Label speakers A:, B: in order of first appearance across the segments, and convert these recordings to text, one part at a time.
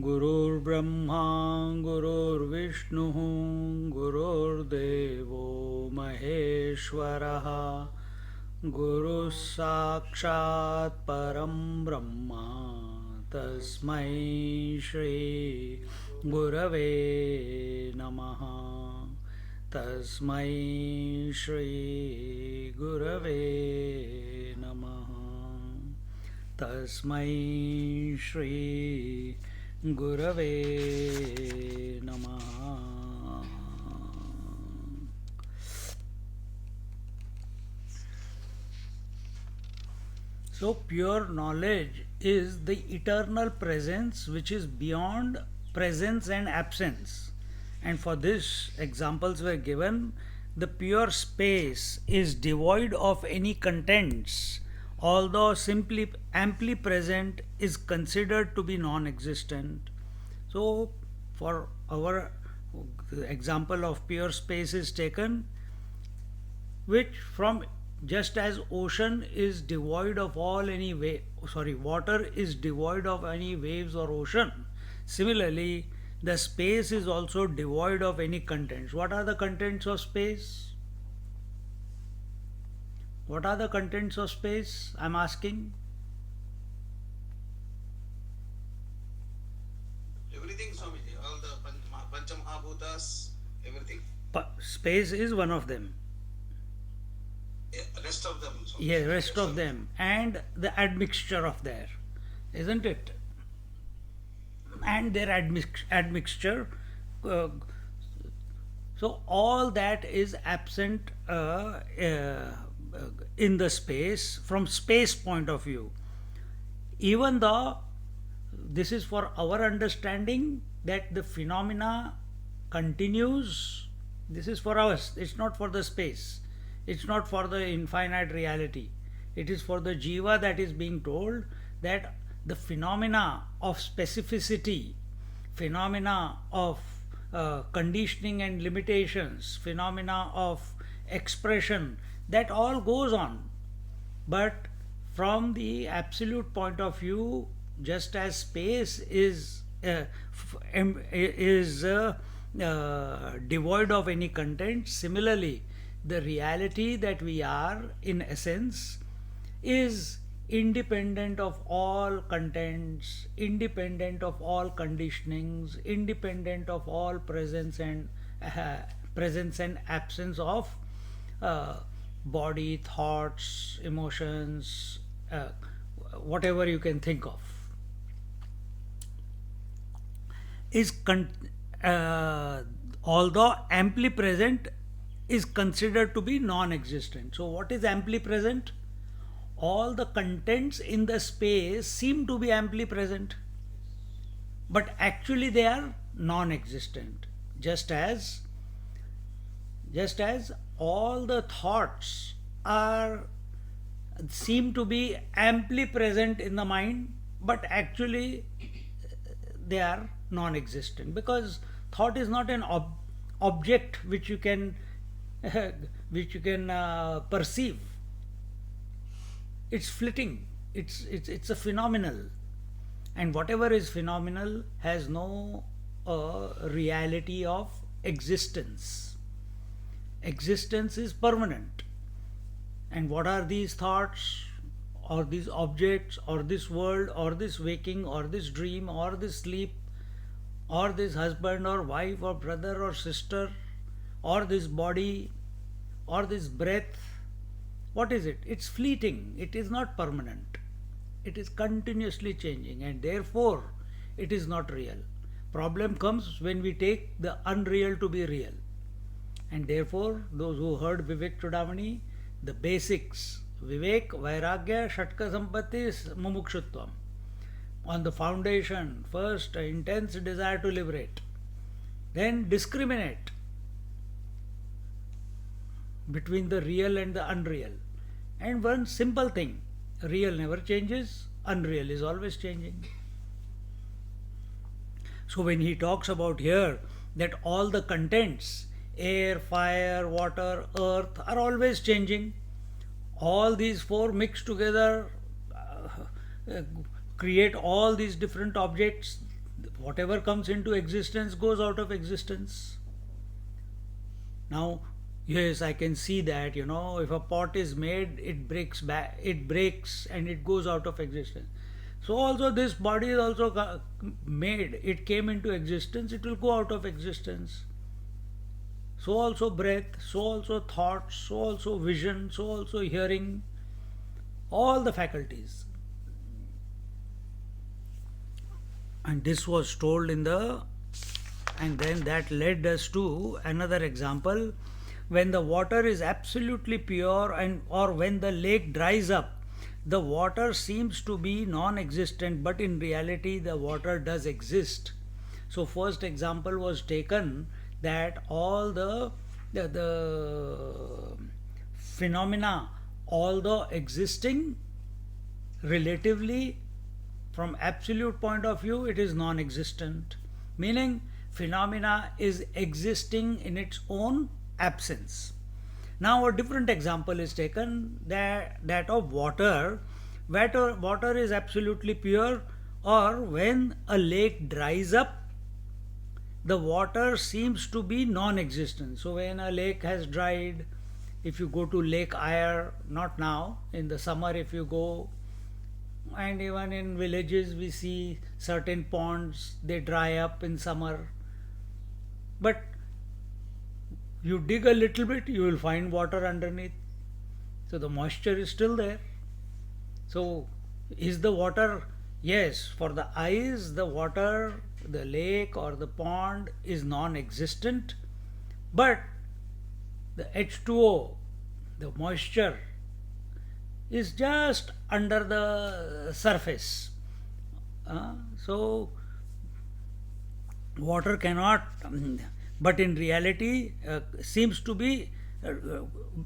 A: गुरुर्ब्रह्मा गुरुर्विष्णुः गुरुर्देवो महेश्वरः गुरुः साक्षात् परं ब्रह्म तस्मै श्री गुरवे नमः तस्मै श्री गुरवे नमः तस्मै श्री गुरवे नमः. So pure knowledge is the eternal presence which is beyond presence and absence. And for this, examples were given. The pure space is devoid of any contents, although simply amply present is considered to be non-existent. So for our example of pure space is taken, which from just as ocean is devoid of all any water is devoid of any waves or ocean, similarly the space is also devoid of any contents. What are the contents of space? What are the contents of space? I'm asking.
B: Everything, Swamiji, all the Panchamahabhutas, everything.
A: Space is one of them.
B: Yeah, rest of them. Swamiji.
A: Yeah, rest of them. And the admixture of there, isn't it? And their admixture. So all that is absent in the space from space point of view. Even though this is for our understanding that the phenomena continues, this is for us, it's not for the space, it's not for the infinite reality, it is for the jiva that is being told that the phenomena of specificity, phenomena of conditioning and limitations, phenomena of expression, that all goes on. But from the absolute point of view, just as space is devoid of any content, similarly the reality that we are in essence is independent of all contents, independent of all conditionings, independent of all presence and absence of body, thoughts, emotions, whatever you can think of, is although amply present is considered to be non-existent. So what is amply present? All the contents in the space seem to be amply present, but actually they are non-existent. Just as all the thoughts seem to be amply present in the mind, but actually they are non-existent, because thought is not an object which you can perceive. It's flitting, it's a phenomenal, and whatever is phenomenal has no reality of existence. Existence is permanent. And what are these thoughts, or these objects, or this world, or this waking, or this dream, or this sleep, or this husband or wife or brother or sister, or this body, or this breath? What is it? It's fleeting. It is not permanent. It is continuously changing, and therefore it is not real. Problem comes when we take the unreal to be real. And therefore, those who heard Vivek Chudamani, the basics, Vivek, Vairagya, Shatka Sampatti, Mumukshutvam. On the foundation, first, intense desire to liberate, then discriminate between the real and the unreal. And one simple thing, real never changes, unreal is always changing. So when he talks about here that all the contents, air, fire, water, earth, are always changing, all these four mixed together create all these different objects. Whatever comes into existence goes out of existence. Now, yes, I can see that, if a pot is made, it breaks and it goes out of existence. So also this body is also made, it came into existence, it will go out of existence. So also breath, so also thoughts, so also vision, so also hearing, all the faculties. And this was told and then that led us to another example. When the water is absolutely pure or when the lake dries up, the water seems to be non-existent, but in reality the water does exist. So first example was taken that all the phenomena, although existing relatively from absolute point of view, it is non-existent, meaning phenomena is existing in its own absence. Now a different example is taken, that of water. Water is absolutely pure, or when a lake dries up, the water seems to be non-existent. So when a lake has dried, if you go to Lake Eyre, not now, in the summer if you go, and even in villages we see certain ponds, they dry up in summer. But you dig a little bit, you will find water underneath. So the moisture is still there. So is the water, yes, for the eyes, the water, the lake or the pond is non-existent, but the H2O, the moisture, is just under the surface. So water cannot, but in reality seems to be,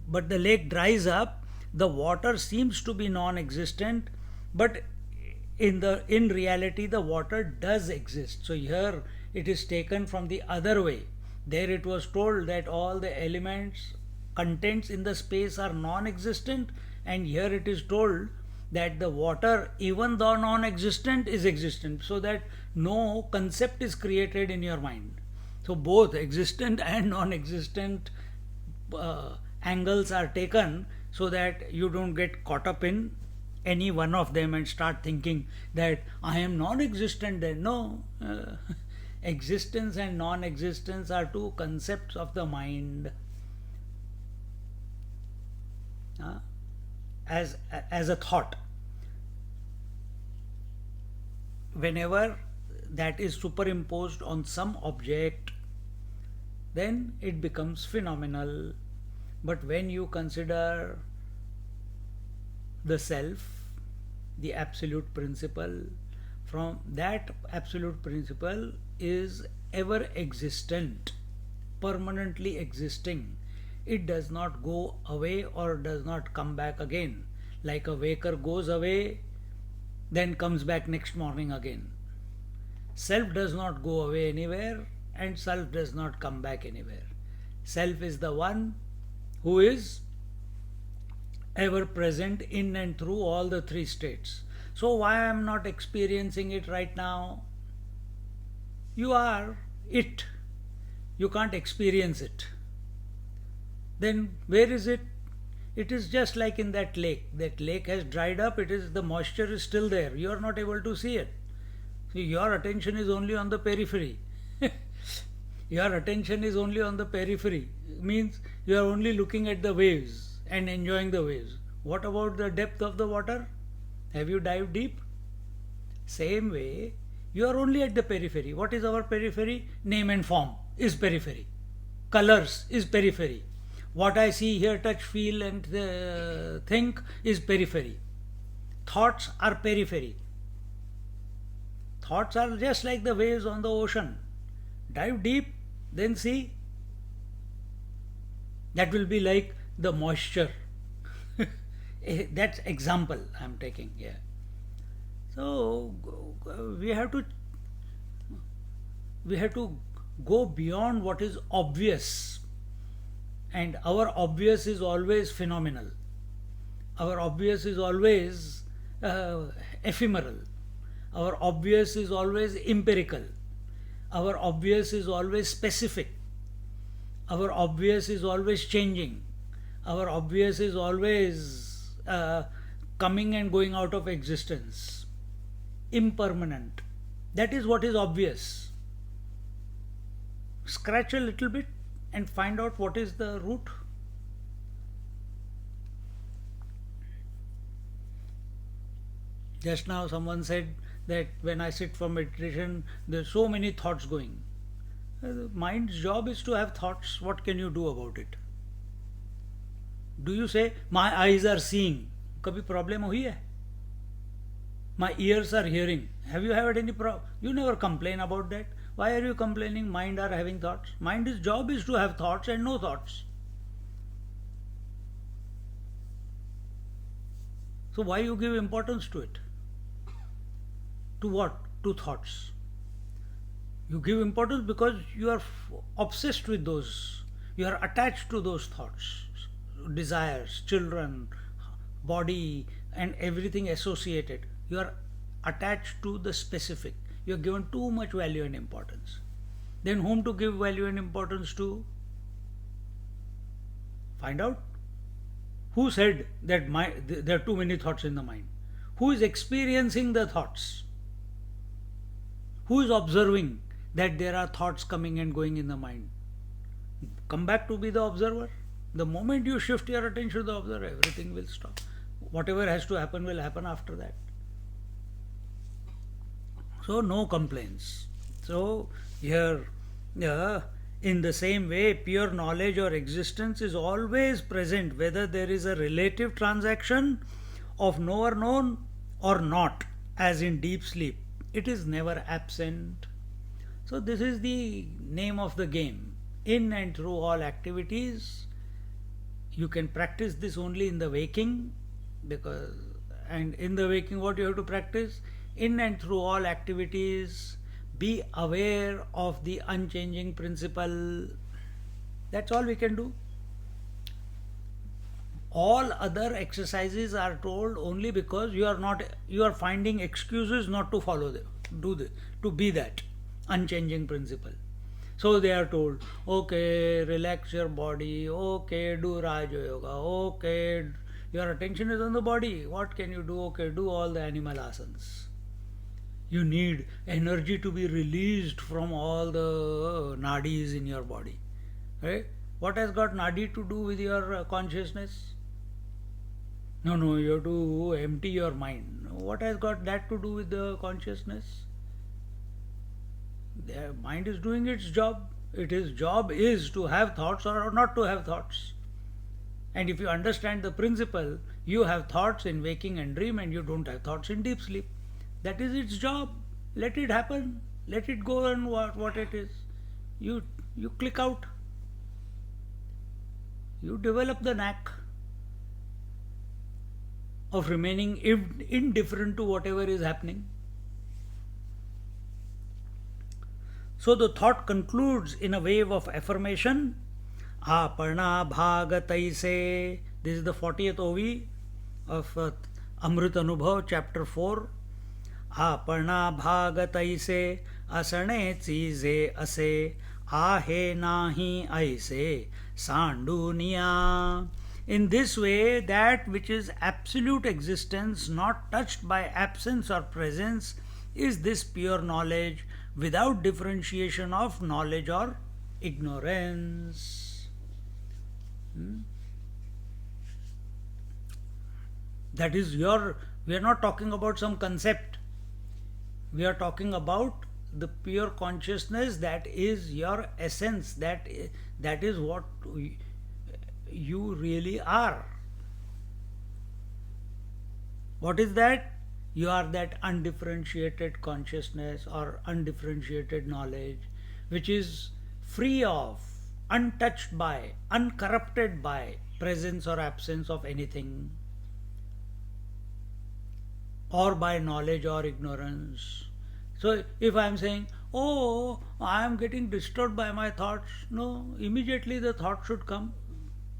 A: but the lake dries up, the water seems to be non-existent, but in reality the water does exist. So here it is taken from the other way. There it was told that all the elements, contents in the space are non-existent, and here it is told that the water, even though non-existent, is existent, so that no concept is created in your mind. So both existent and non-existent angles are taken, so that you don't get caught up in any one of them and start thinking that I am non-existent. Then no, existence and non-existence are two concepts of the mind. As a thought, whenever that is superimposed on some object, then it becomes phenomenal. But when you consider the self, the absolute principle, from that absolute principle is ever existent, permanently existing. It does not go away or does not come back again. Like a waker goes away, then comes back next morning again. Self does not go away anywhere, and self does not come back anywhere. Self is the one who is ever present in and through all the three states. So why I am not experiencing it right now? You are it. You can't experience it. Then where is it? It is just like in that lake. That lake has dried up, the moisture is still there. You are not able to see it. So your attention is only on the periphery. Your attention is only on the periphery. It means you are only looking at the waves and enjoying the waves. What about the depth of the water? Have you dived deep? Same way, you are only at the periphery. What is our periphery? Name and form is periphery. Colors is periphery. What I see, hear, touch, feel, and think is periphery. Thoughts are periphery. Thoughts are just like the waves on the ocean. Dive deep, then see. That will be like the moisture. That's example I'm taking here. So we have to go beyond what is obvious, and our obvious is always phenomenal. Our obvious is always ephemeral. Our obvious is always empirical. Our obvious is always specific. Our obvious is always changing. Our obvious is always coming and going out of existence. Impermanent. That is what is obvious. Scratch a little bit and find out what is the root. Just now someone said that when I sit for meditation, there's so many thoughts going. The mind's job is to have thoughts. What can you do about it? Do you say, my eyes are seeing? कभी problem हुई है? My ears are hearing. Have you had any problem? You never complain about that. Why are you complaining? Mind are having thoughts. Mind's job is to have thoughts and no thoughts. So why you give importance to it? To what? To thoughts. You give importance because you are obsessed with those. You are attached to those thoughts, desires, children, body, and everything associated. You are attached to the specific. You are given too much value and importance. Then whom to give value and importance to? Find out. Who said that there are too many thoughts in the mind? Who is experiencing the thoughts? Who is observing that there are thoughts coming and going in the mind? Come back to be the observer. The moment you shift your attention to the observer, everything will stop. Whatever has to happen will happen after that. So no complaints. So here, in the same way, pure knowledge or existence is always present, whether there is a relative transaction of knower known or not, as in deep sleep. It is never absent. So this is the name of the game. In and through all activities, you can practice this only in the waking, and in the waking what you have to practice? In and through all activities, be aware of the unchanging principle. That's all we can do. All other exercises are told only because you are finding excuses not to follow them, to be that unchanging principle. So they are told, okay, relax your body, okay, do Raja Yoga, okay, your attention is on the body. What can you do? Okay, do all the animal asanas. You need energy to be released from all the nadis in your body. Right? What has got nadi to do with your consciousness? No, you have to empty your mind. What has got that to do with the consciousness? The mind is doing its job. Its job is to have thoughts or not to have thoughts. And if you understand the principle, you have thoughts in waking and dream and you don't have thoughts in deep sleep. That is its job. Let it happen. Let it go and what it is. You click out. You develop the knack of remaining indifferent to whatever is happening. So the thought concludes in a wave of affirmation. Aparna bhagataise. This is the 40th OV of Amrit Anubhav, chapter 4. Aparna bhagataise asane cheeze ase ahe nahi aise sanduniya. In this way, that which is absolute existence, not touched by absence or presence, is this pure knowledge without differentiation of knowledge or ignorance. That is we are not talking about some concept. We are talking about the pure consciousness that is your essence. That is what you really are. What is that? You are that undifferentiated consciousness or undifferentiated knowledge which is free of, untouched by, uncorrupted by presence or absence of anything, or by knowledge or ignorance. So if I am saying, oh, I am getting disturbed by my thoughts, no, immediately the thought should come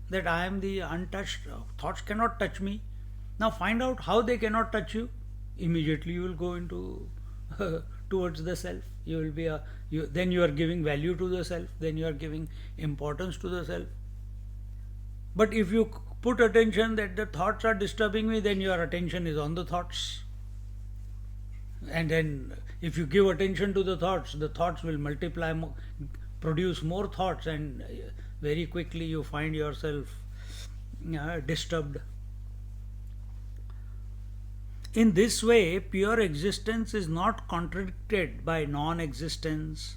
A: that I am the untouched, thoughts cannot touch me. Now find out how they cannot touch you. Immediately you will go into towards the self. You will be then you are giving value to the self, then you are giving importance to the self. But if you put attention that the thoughts are disturbing me, then your attention is on the thoughts. And then if you give attention to the thoughts will multiply, produce more thoughts, and very quickly you find yourself disturbed. In this way, pure existence is not contradicted by non-existence,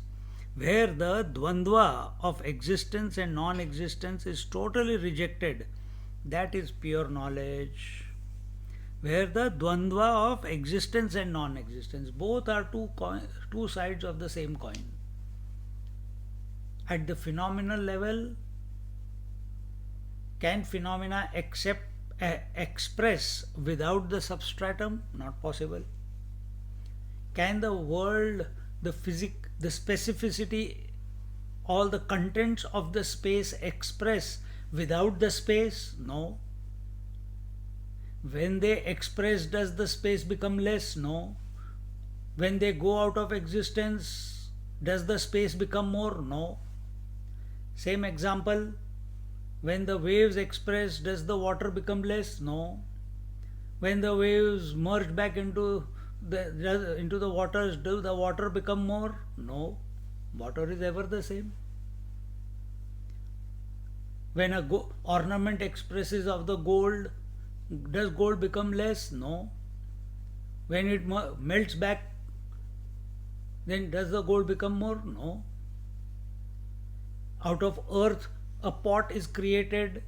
A: where the dvandva of existence and non-existence is totally rejected. That is pure knowledge. Where the dvandva of existence and non-existence, both are two sides of the same coin. At the phenomenal level, can phenomena express without the substratum? Not possible. Can the world, the specificity, all the contents of the space express without the space? No. When they express, does the space become less? No. When they go out of existence, does the space become more? No. Same example, when the waves express, does the water become less? No. When the waves merge back into the waters, does the water become more? No. Water is ever the same. When a ornament expresses of the gold, does gold become less? No. When it melts back, then does the gold become more? No. Out of earth, a pot is created.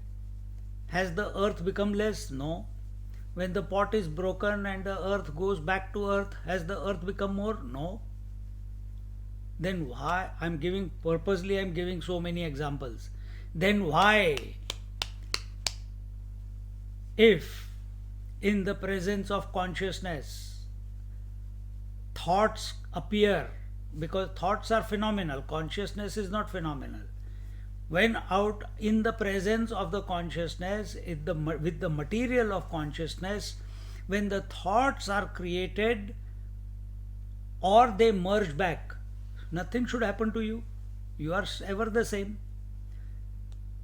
A: Has the earth become less? No. When the pot is broken and the earth goes back to earth, has the earth become more? No. Then why? I'm giving so many examples. Then why, if in the presence of consciousness thoughts appear, because thoughts are phenomenal, consciousness is not phenomenal. When out in the presence of the consciousness, with the material of consciousness, when the thoughts are created or they merge back, nothing should happen to you. You are ever the same.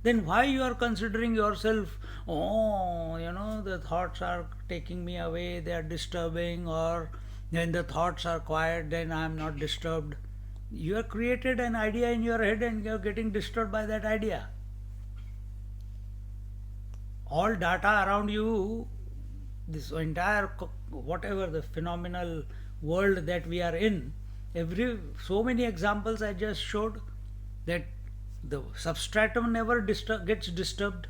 A: Then why you are considering yourself, the thoughts are taking me away, they are disturbing, or when the thoughts are quiet, then I am not disturbed. You have created an idea in your head and you are getting disturbed by that idea. All data around you, this entire, whatever the phenomenal world that we are in, so many examples I just showed, that the substratum never gets disturbed.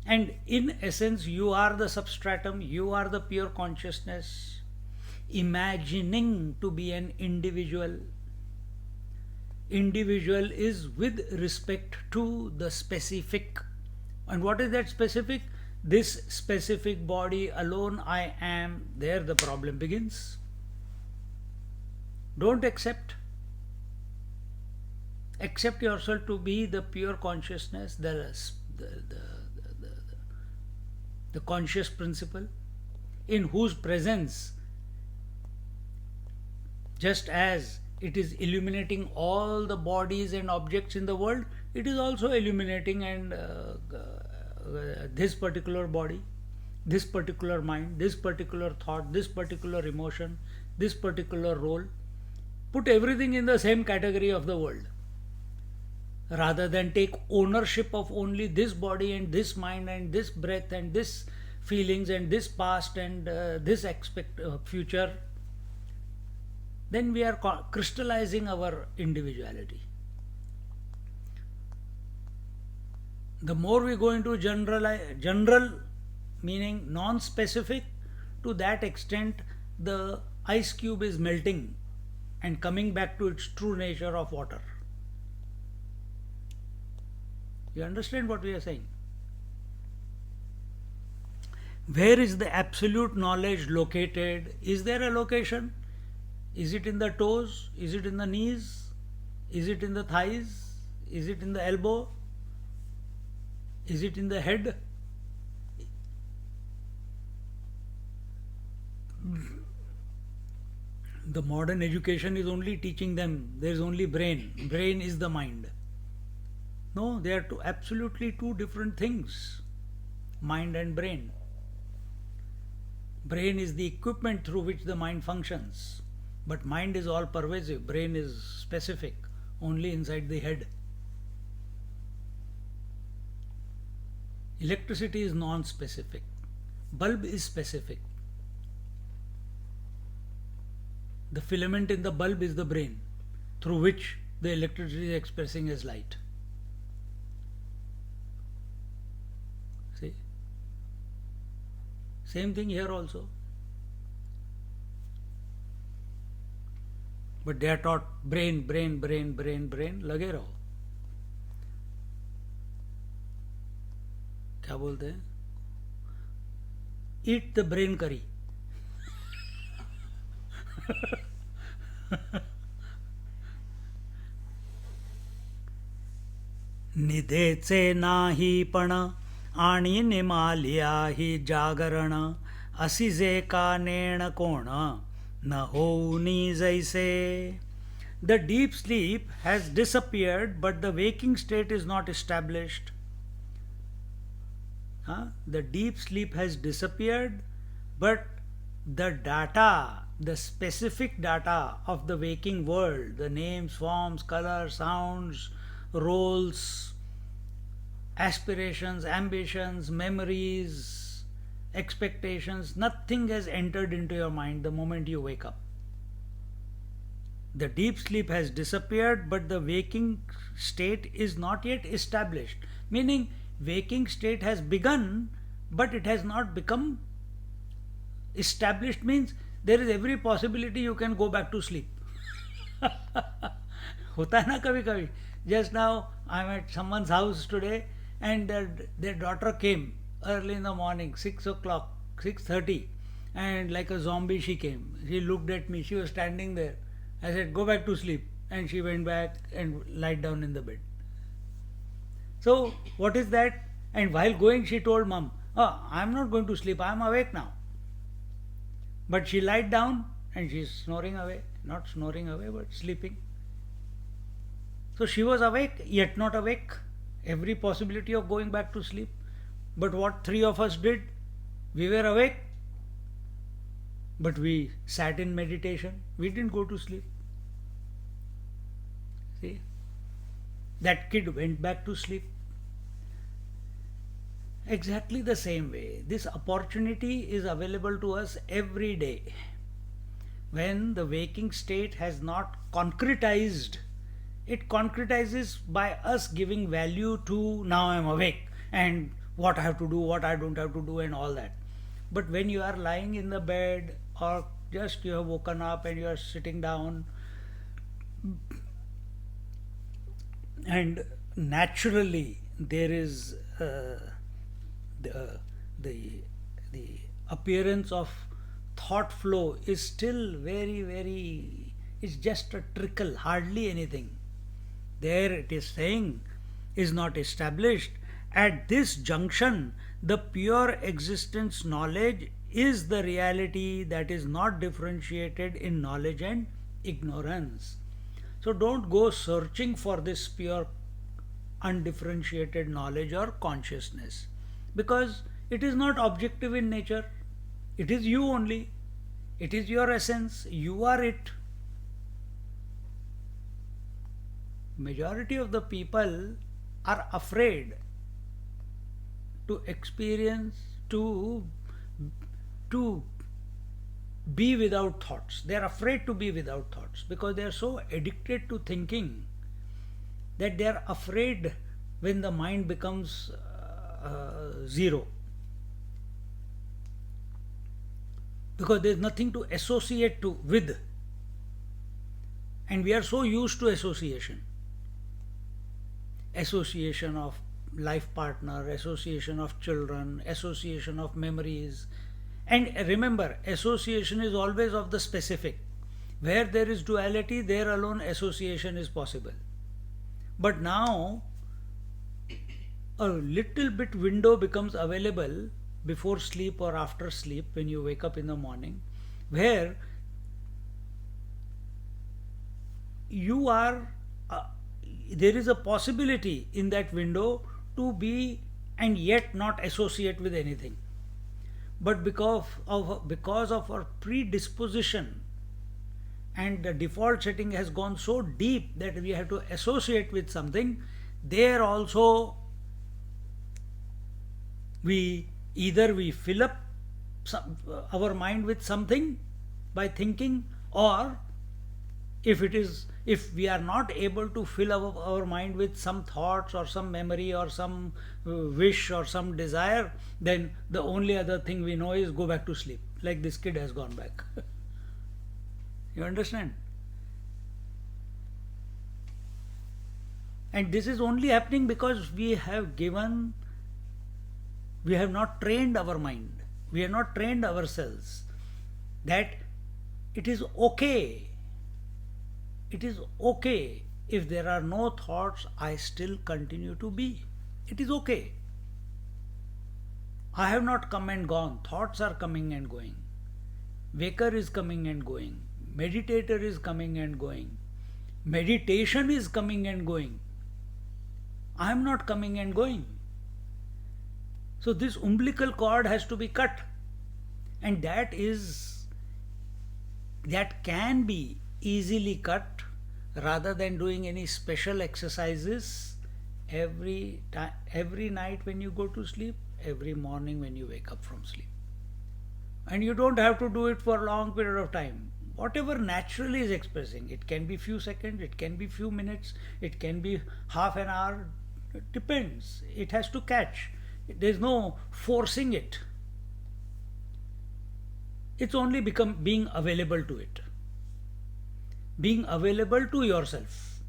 A: And in essence, you are the substratum, you are the pure consciousness, imagining to be an individual. Individual is with respect to the specific. And what is that specific? This specific body alone I am. There the problem begins. Don't accept yourself to be the pure consciousness, the conscious principle, in whose presence, just as it is illuminating all the bodies and objects in the world, it is also illuminating and this particular body, this particular mind, this particular thought, this particular emotion, this particular role. Put everything in the same category of the world, rather than take ownership of only this body and this mind and this breath and this feelings and this past and this future. Then we are crystallizing our individuality. The more we go into general meaning non-specific, to that extent the ice cube is melting and coming back to its true nature of water. You understand what we are saying? Where is the absolute knowledge located? Is there a location? Is it in the toes? Is it in the knees? Is it in the thighs? Is it in the elbow? Is it in the head? The modern education is only teaching them there is only brain. Brain is the mind. No, they are absolutely two different things. Mind and brain. Brain is the equipment through which the mind functions. But mind is all pervasive. Brain is specific, only inside the head. Electricity is non-specific. Bulb is specific. The filament in the bulb is the brain, through which the electricity is expressing as light. See? Same thing here also. But they are taught brain, brain, brain, brain, brain, लगे रहो. क्या बोलते हैं? Eat the brain curry. निधेचे नाही पण आणि निमालिया ही जागरण असी जे का नेण कोण न होऊनी जैसे. The deep sleep has disappeared, but the waking state is not established. The deep sleep has disappeared, but the data, the specific data of the waking world, the names, forms, colors, sounds, roles, aspirations, ambitions, memories, expectations, nothing has entered into your mind the moment you wake up. The deep sleep has disappeared, but the waking state is not yet established. Meaning, waking state has begun, but it has not become established. Means there is every possibility you can go back to sleep. होता है ना कभी कभी. Just now I am at someone's house today, and their daughter came early in the morning, 6 o'clock, 6:30, and like a zombie she came. She looked at me. She was standing there. I said, "Go back to sleep," and she went back and lied down in the bed. So what is that? And while going, she told mom, "Oh, I'm not going to sleep. I'm awake now." But she lied down and she's snoring away. Not snoring away, but sleeping. So she was awake, yet not awake. Every possibility of going back to sleep. But what three of us did? We were awake, but we sat in meditation. We didn't go to sleep. See? That kid went back to sleep. Exactly the same way, this opportunity is available to us every day. When the waking state has not concretized, it concretizes by us giving value to now I am awake and what I have to do, what I don't have to do, and all that. But when you are lying in the bed, or just you have woken up and you are sitting down, and naturally there is the appearance of thought flow is still very, it's just a trickle, hardly anything. There it is saying is not established. At this junction, the pure existence knowledge is the reality that is not differentiated in knowledge and ignorance. So don't go searching for this pure undifferentiated knowledge or consciousness, because it is not objective in nature. It is you only. It is your essence. You are it. Majority of the people are afraid to experience, to be without thoughts. They are afraid to be without thoughts because they are so addicted to thinking that they are afraid when the mind becomes zero, because there is nothing to associate to with, and we are so used to association of life partner, association of children, association of memories. And remember, association is always of the specific. Where there is duality, there alone association is possible. But now a little bit window becomes available before sleep or after sleep when you wake up in the morning, where you are there is a possibility in that window to be and yet not associate with anything. But because of our predisposition, and the default setting has gone so deep that we have to associate with something, there also we either we fill up our mind with something by thinking, or if we are not able to fill our mind with some thoughts or some memory or some wish or some desire, then the only other thing we know is go back to sleep, like this kid has gone back. You understand? And this is only happening because we have not trained our mind, we have not trained ourselves that it is okay. It is okay if there are no thoughts, I still continue to be. It is okay. I have not come and gone. Thoughts are coming and going. Waker is coming and going. Meditator is coming and going. Meditation is coming and going. I am not coming and going. So this umbilical cord has to be cut. And that can be easily cut rather than doing any special exercises every night when you go to sleep, every morning when you wake up from sleep. And you don't have to do it for a long period of time. Whatever naturally is expressing, it can be few seconds, it can be few minutes, it can be half an hour, it depends. It has to catch. There's no forcing it. It's only being available to it. Being available to yourself.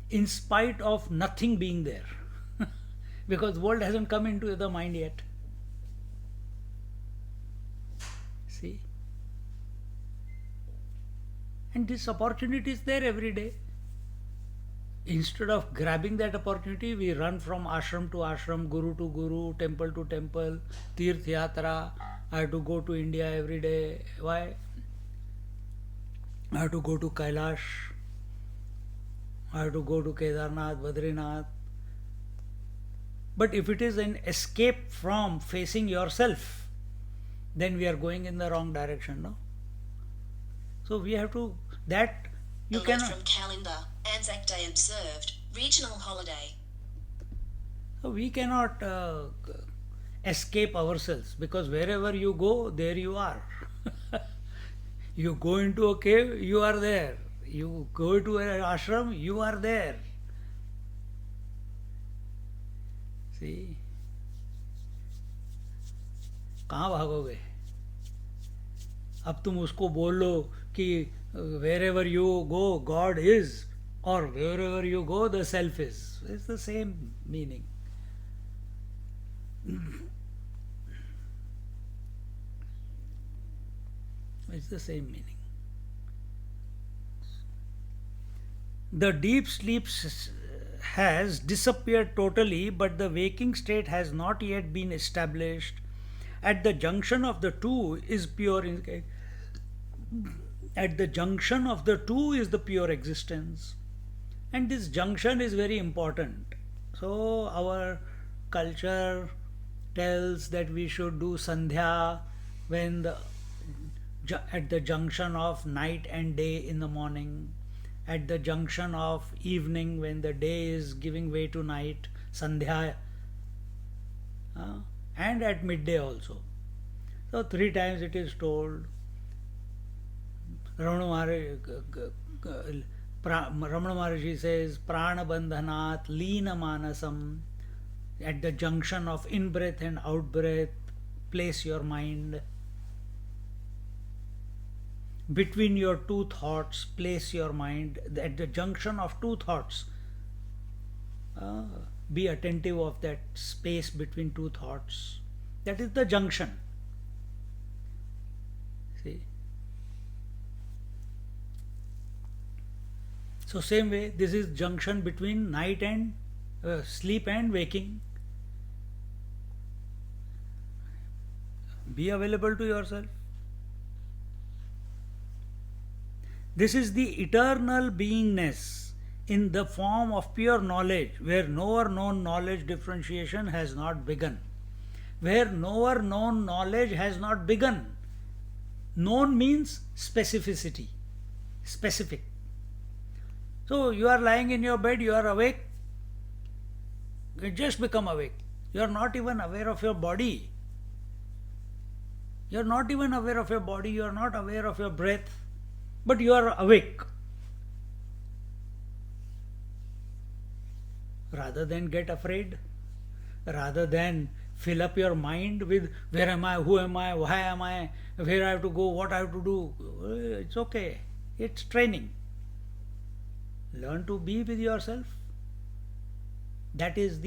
A: In spite of nothing being there. Because the world hasn't come into the mind yet. See? And this opportunity is there every day. Instead of grabbing that opportunity, we run from ashram to ashram, guru to guru, temple to temple, tirth yatra. I have to go to India every day. Why? I have to go to Kailash. I have to go to Kedarnath, Badrinath. But if it is an escape from facing yourself, then we are going in the wrong direction, no? So we have to, that you
C: Alert
A: cannot.
C: from calendar, Anzac Day observed, regional holiday.
A: So we cannot escape ourselves, because wherever you go, there you are. You go into a cave, you are there. You go to an ashram, you are there. See? कहाँ भागोगे? अब तुम उसको बोल लो कि wherever you go, God is, or wherever you go, the self is. It's the same meaning. It's the same meaning. The deep sleep has disappeared totally, but the waking state has not yet been established. At the junction of the two is pure. At the junction of the two is the pure existence, and this junction is very important. So our culture tells that we should do sandhya when at the junction of night and day in the morning, at the junction of evening when the day is giving way to night, sandhya, and at midday also. So 3 times it is told. Ramana Maharaj, Ramana Maharshi says, Prana Bandhanat, Leena Manasam. At the junction of in-breath and out-breath, place your mind. Between your two thoughts, place your mind. At the junction of two thoughts, be attentive of that space between two thoughts. That is the junction. See? So same way, this is junction between night and sleep and waking. Be available to yourself. This is the eternal beingness in the form of pure knowledge, where knower known knowledge differentiation has not begun. Where knower known knowledge has not begun. Known means specificity, specific. So you are lying in your bed, you are awake, you just become awake. You are not even aware of your body. You are not even aware of your body, you are not aware of your breath, but you are awake. Rather than get afraid, rather than fill up your mind with where am I, who am I, why am I, where I have to go, what I have to do, it's okay. It's training. Learn to be with yourself. That is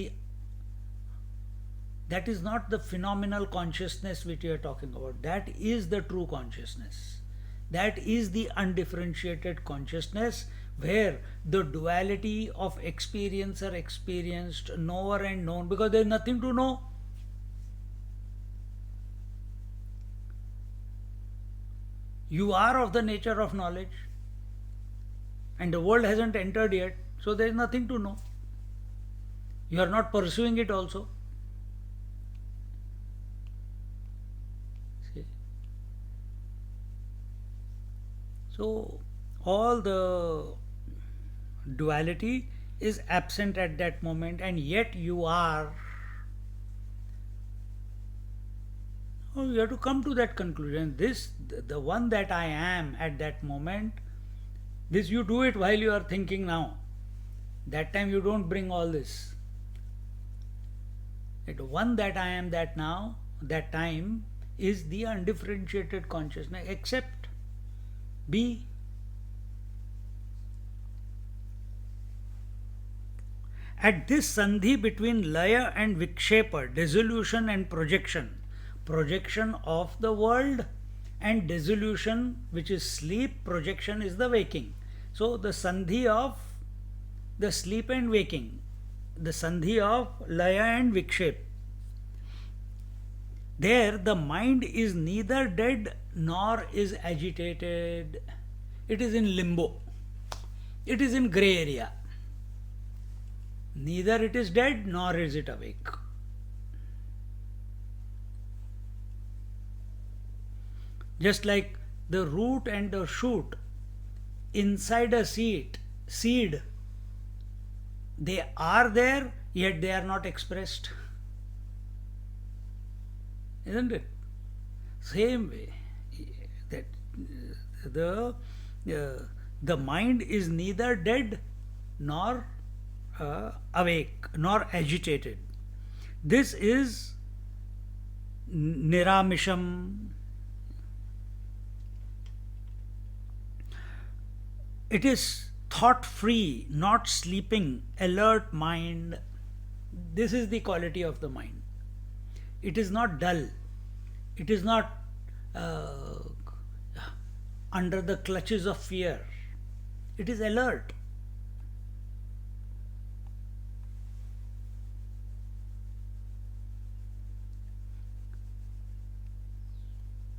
A: not the phenomenal consciousness which we are talking about. That is the true consciousness. That is the undifferentiated consciousness where the duality of experiencer, experienced, knower and known, because there is nothing to know. You are of the nature of knowledge and the world hasn't entered yet, so there is nothing to know. You are not pursuing it also. See? So all the duality is absent at that moment, and yet you are. Oh, you have to come to that conclusion. This, the one that I am at that moment, this you do it while you are thinking now. That time you don't bring all this. The one that I am that now, that time is the undifferentiated consciousness. Accept, be. At this sandhi between laya and vikshepa, dissolution and projection, projection of the world and dissolution, which is sleep, projection is the waking. So the sandhi of the sleep and waking, the sandhi of laya and vikshep. There the mind is neither dead nor is agitated. It is in limbo. It is in grey area. Neither it is dead nor is it awake. Just like the root and the shoot inside a seed, they are there, yet they are not expressed. Isn't it? Same way, that the mind is neither dead nor awake nor agitated. This is niramisham. It is thought free, not sleeping, alert mind. This is the quality of the mind. It is not dull. It is not under the clutches of fear. It is alert.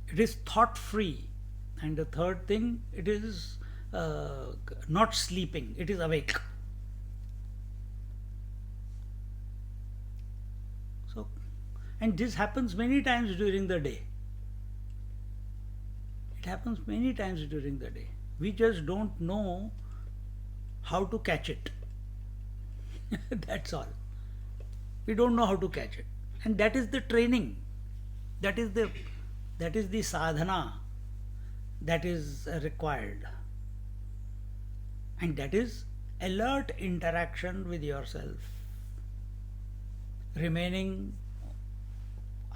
A: It is thought free. And the third thing, it is not sleeping, it is awake. So, and this happens many times during the day. It happens many times during the day. We just don't know how to catch it. That's all. We don't know how to catch it. And that is the training. That is the sadhana that is required. And that is alert interaction with yourself, remaining,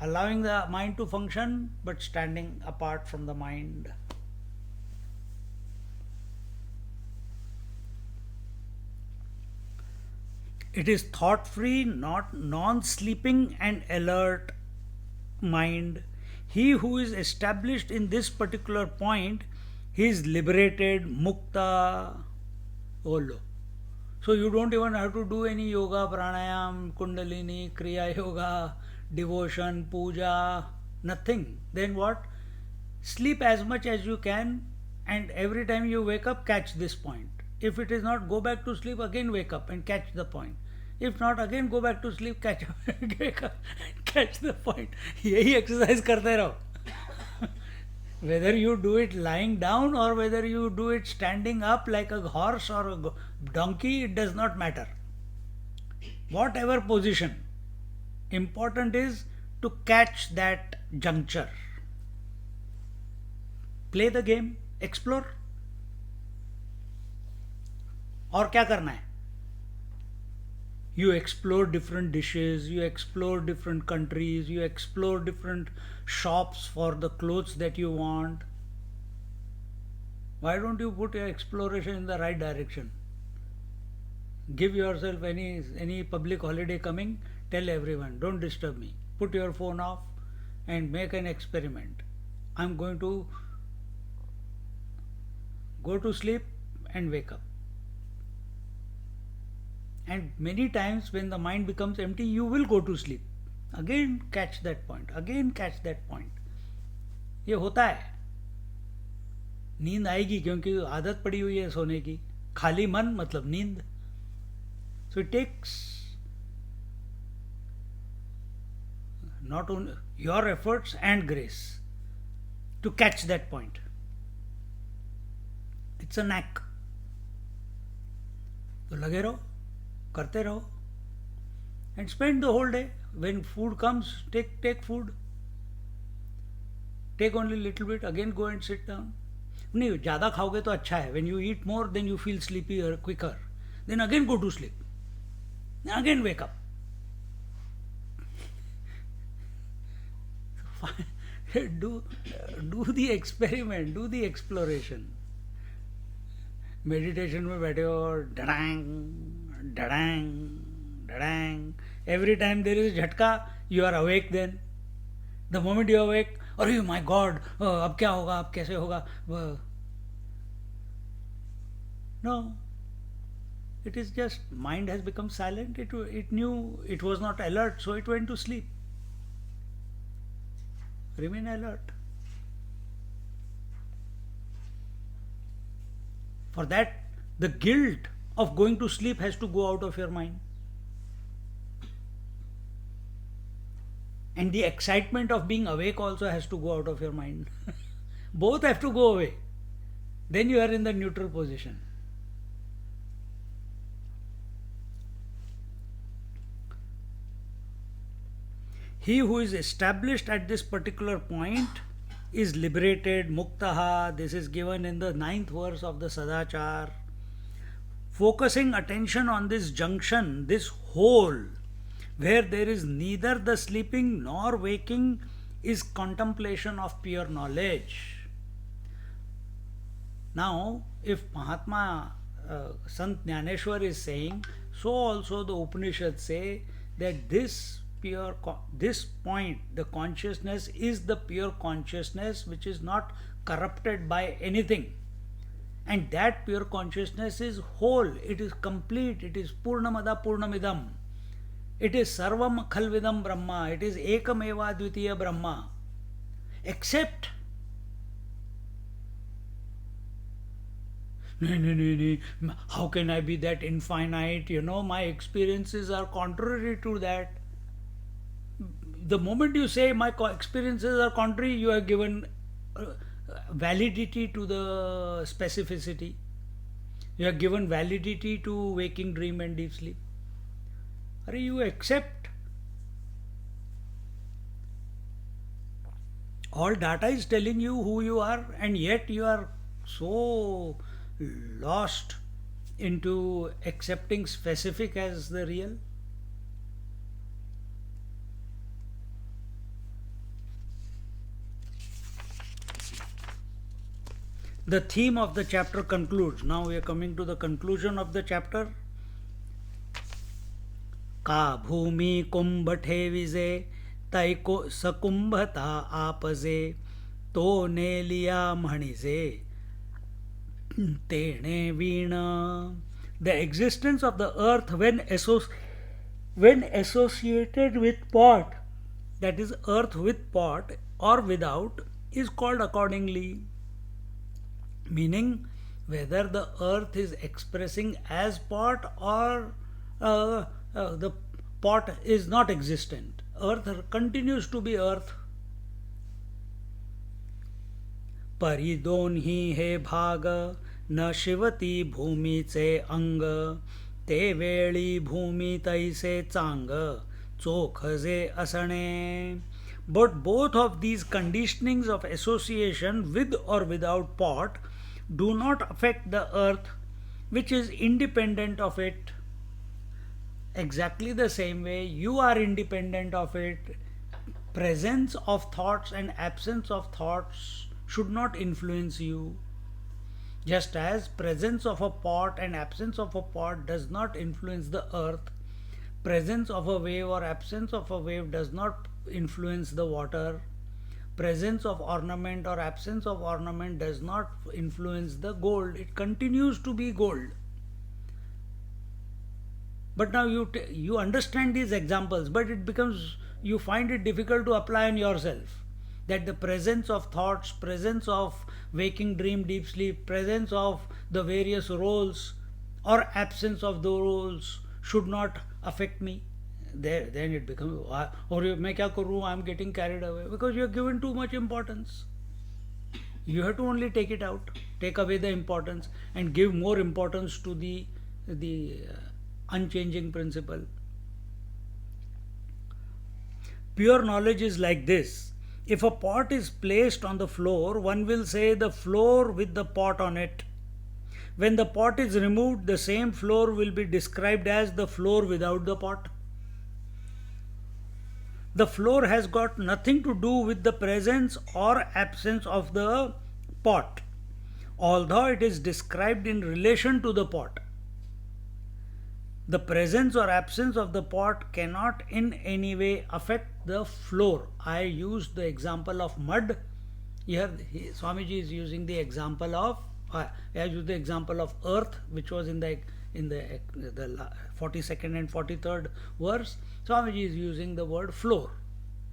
A: allowing the mind to function but standing apart from the mind. It is thought free, not non sleeping and alert mind. He who is established in this particular point, he is liberated, mukta, olo. So you don't even have to do any yoga, pranayam, kundalini, kriya yoga, devotion, puja, nothing. Then what? Sleep as much as you can, and every time you wake up, catch this point. If it is not, go back to sleep, again wake up and catch the point. If not, again go back to sleep, catch up, wake up and catch the point. यही exercise करते रहो. Whether you do it lying down or whether you do it standing up like a horse or a donkey, it does not matter. Whatever position, important is to catch that juncture. Play the game, explore. और क्या करना है? You explore different dishes, you explore different countries, you explore different shops for the clothes that you want. Why don't you put your exploration in the right direction? Give yourself any public holiday coming, tell everyone, don't disturb me. Put your phone off and make an experiment. I'm going to go to sleep and wake up. And many times when the mind becomes empty, you will go to sleep. Again catch that point. Again catch that point. ये होता है. नींद आएगी क्योंकि आदत पड़ी हुई है सोने की. खाली मन मतलब नींद. So it takes not only your efforts and grace to catch that point. It's a knack. तो लगे रहो, करते रहो, and spend the whole day. When food comes, take food. Take only little bit, again go and sit down. नहीं, ज़्यादा खाओगे तो अच्छा है. When you eat more, then you feel sleepier quicker. Then again go to sleep. Then again wake up. do the experiment, do the exploration. Meditation में बैठे हो, डडांग डडांग डडांग. Every time there is a झटका, you are awake then. The moment you are awake, अरे my God, अब क्या होगा, अब कैसे होगा? No. It is just mind has become silent. It knew it was not alert, so it went to sleep. Remain alert. For that, the guilt of going to sleep has to go out of your mind. And the excitement of being awake also has to go out of your mind. Both have to go away. Then you are in the neutral position. He who is established at this particular point is liberated, muktaha. This is given in the 9th verse of the Sadachar. Focusing attention on this junction, this whole, where there is neither the sleeping nor waking, is contemplation of pure knowledge. Now, if Mahatma Sant Jnaneshwar is saying, so also the Upanishads say that this point, the consciousness is the pure consciousness which is not corrupted by anything. And that pure consciousness is whole, it is complete, it is Purnamada Purnamidam. It is Sarvam Khalvidam Brahma, it is Ekameva Dvitiya Brahma. Except, how can I be that infinite? My experiences are contrary to that. The moment you say my experiences are contrary, you are given validity to the specificity. You are given validity to waking dream and deep sleep. Are you accept? All data is telling you who you are, and yet you are so lost into accepting specific as the real? The theme of the chapter concludes. Now we are coming to the conclusion of the chapter. का भूमि कुंभ ठेविजे तैको सकुंभता आपजे तो ने लिया म्हणिजे तेणे वीण. The existence of the earth when associated with pot, that is earth with pot or without, is called accordingly. Meaning whether the earth is expressing as pot or the pot is not existent. Earth continues to be earth. परी दोन्ही हे भाग न शिवती भूमीचे अंग ते वेळी भूमी तैसे चांग चोख जे असणे. But both of these conditionings of association with or without pot do not affect the earth, which is independent of it. Exactly the same way you are independent of it. Presence of thoughts and absence of thoughts should not influence you. Just as presence of a pot and absence of a pot does not influence the earth, presence of a wave or absence of a wave does not influence the water, presence of ornament or absence of ornament does not influence the gold. It continues to be gold. But now you understand these examples, but it becomes, you find it difficult to apply on yourself. That the presence of thoughts, presence of waking, dream, deep sleep, presence of the various roles or absence of the roles should not affect me. Then it becomes, or मैं क्या करूँ, I am getting carried away, because you have given too much importance. You have to only take it out, take away the importance and give more importance to the unchanging principle. Pure knowledge is like this. If a pot is placed on the floor, one will say the floor with the pot on it. When the pot is removed, the same floor will be described as the floor without the pot. The floor has got nothing to do with the presence or absence of the pot, although it is described in relation to the pot. The presence or absence of the pot cannot in any way affect the floor. I used the example of mud. Here Swamiji is using the example of I used the example of earth, which was in the 42nd and 43rd verse. Swamiji is using the word floor.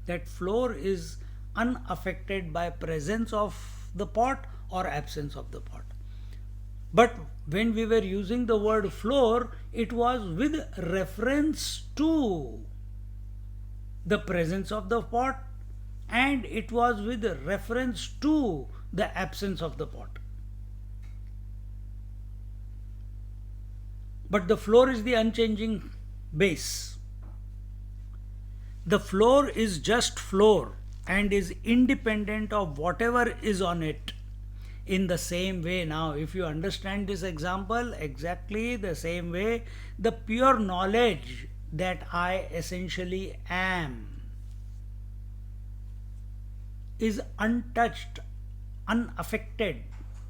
A: That floor is unaffected by presence of the pot or absence of the pot. But when we were using the word floor, it was with reference to the presence of the pot and it was with reference to the absence of the pot. But the floor is the unchanging base. The floor is just floor and is independent of whatever is on it. In the same way, now if you understand this example, exactly the same way, the pure knowledge that I essentially am is untouched, unaffected,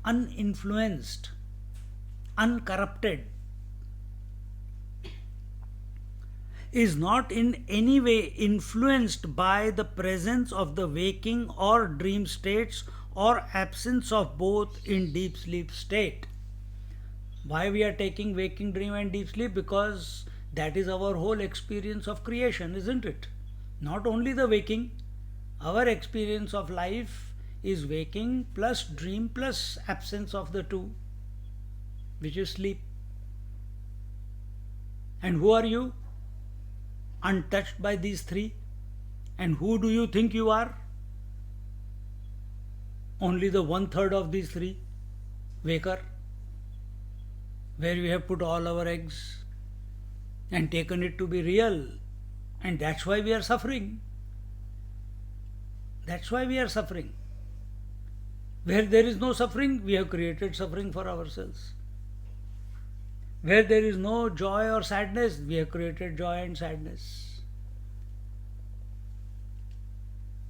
A: uninfluenced, uncorrupted, is not in any way influenced by the presence of the waking or dream states or absence of both in deep sleep state. Why we are taking waking, dream and deep sleep? Because that is our whole experience of creation, isn't it? Not only the waking, our experience of life is waking plus dream plus absence of the two, which is sleep. And who are you? Untouched by these three. And who do you think you are? Only the 1/3 of these three, waker, where we have put all our eggs and taken it to be real, and that's why we are suffering. That's why we are suffering. Where there is no suffering, we have created suffering for ourselves. Where there is no joy or sadness, we have created joy and sadness.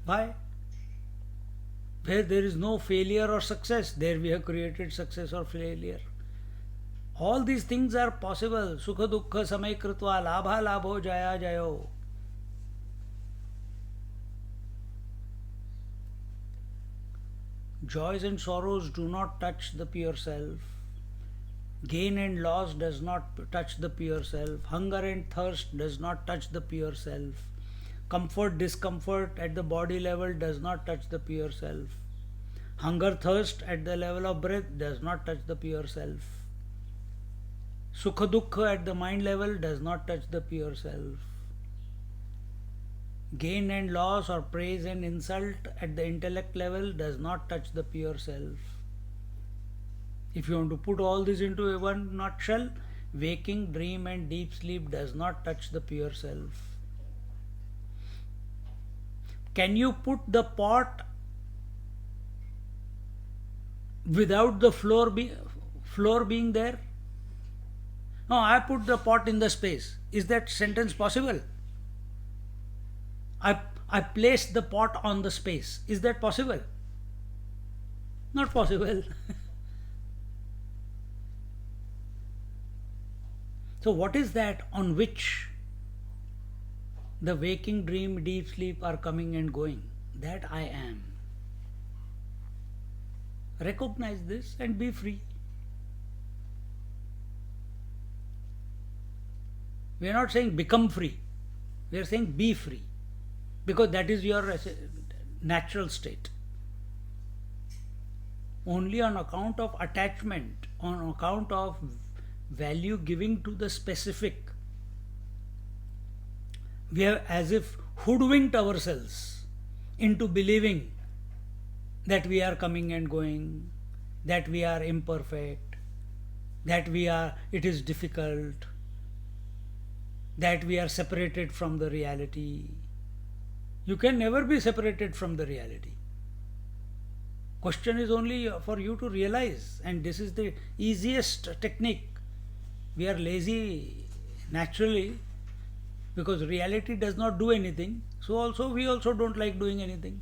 A: Why? Where there is no failure or success, there we have created success or failure. All these things are possible. Sukha dukkha samay kritva labha labho jaya jayo. Joys and sorrows do not touch the pure self. Gain and loss does not touch the pure self. Hunger and thirst does not touch the pure self. Comfort, discomfort at the body level does not touch the pure self. Hunger, thirst at the level of breath does not touch the pure self. Sukha dukkha at the mind level does not touch the pure self. Gain and loss or praise and insult at the intellect level does not touch the pure self. If you want to put all this into a one nutshell, waking, dream and deep sleep does not touch the pure self. Can you put the pot without the floor being there? No, I put the pot in the space. Is that sentence possible? I placed the pot on the space. Is that possible? Not possible. So what is that on which the waking, dream, deep sleep are coming and going? That I am. Recognize this and be free. We are not saying become free. We are saying be free. Because that is your natural state. Only on account of attachment, on account of value giving to the specific, we have as if hoodwinked ourselves into believing that we are coming and going, that we are imperfect, that it is difficult, that we are separated from the reality. You can never be separated from the reality. Question is only for you to realize, and this is the easiest technique. We are lazy naturally because reality does not do anything. So we also don't like doing anything.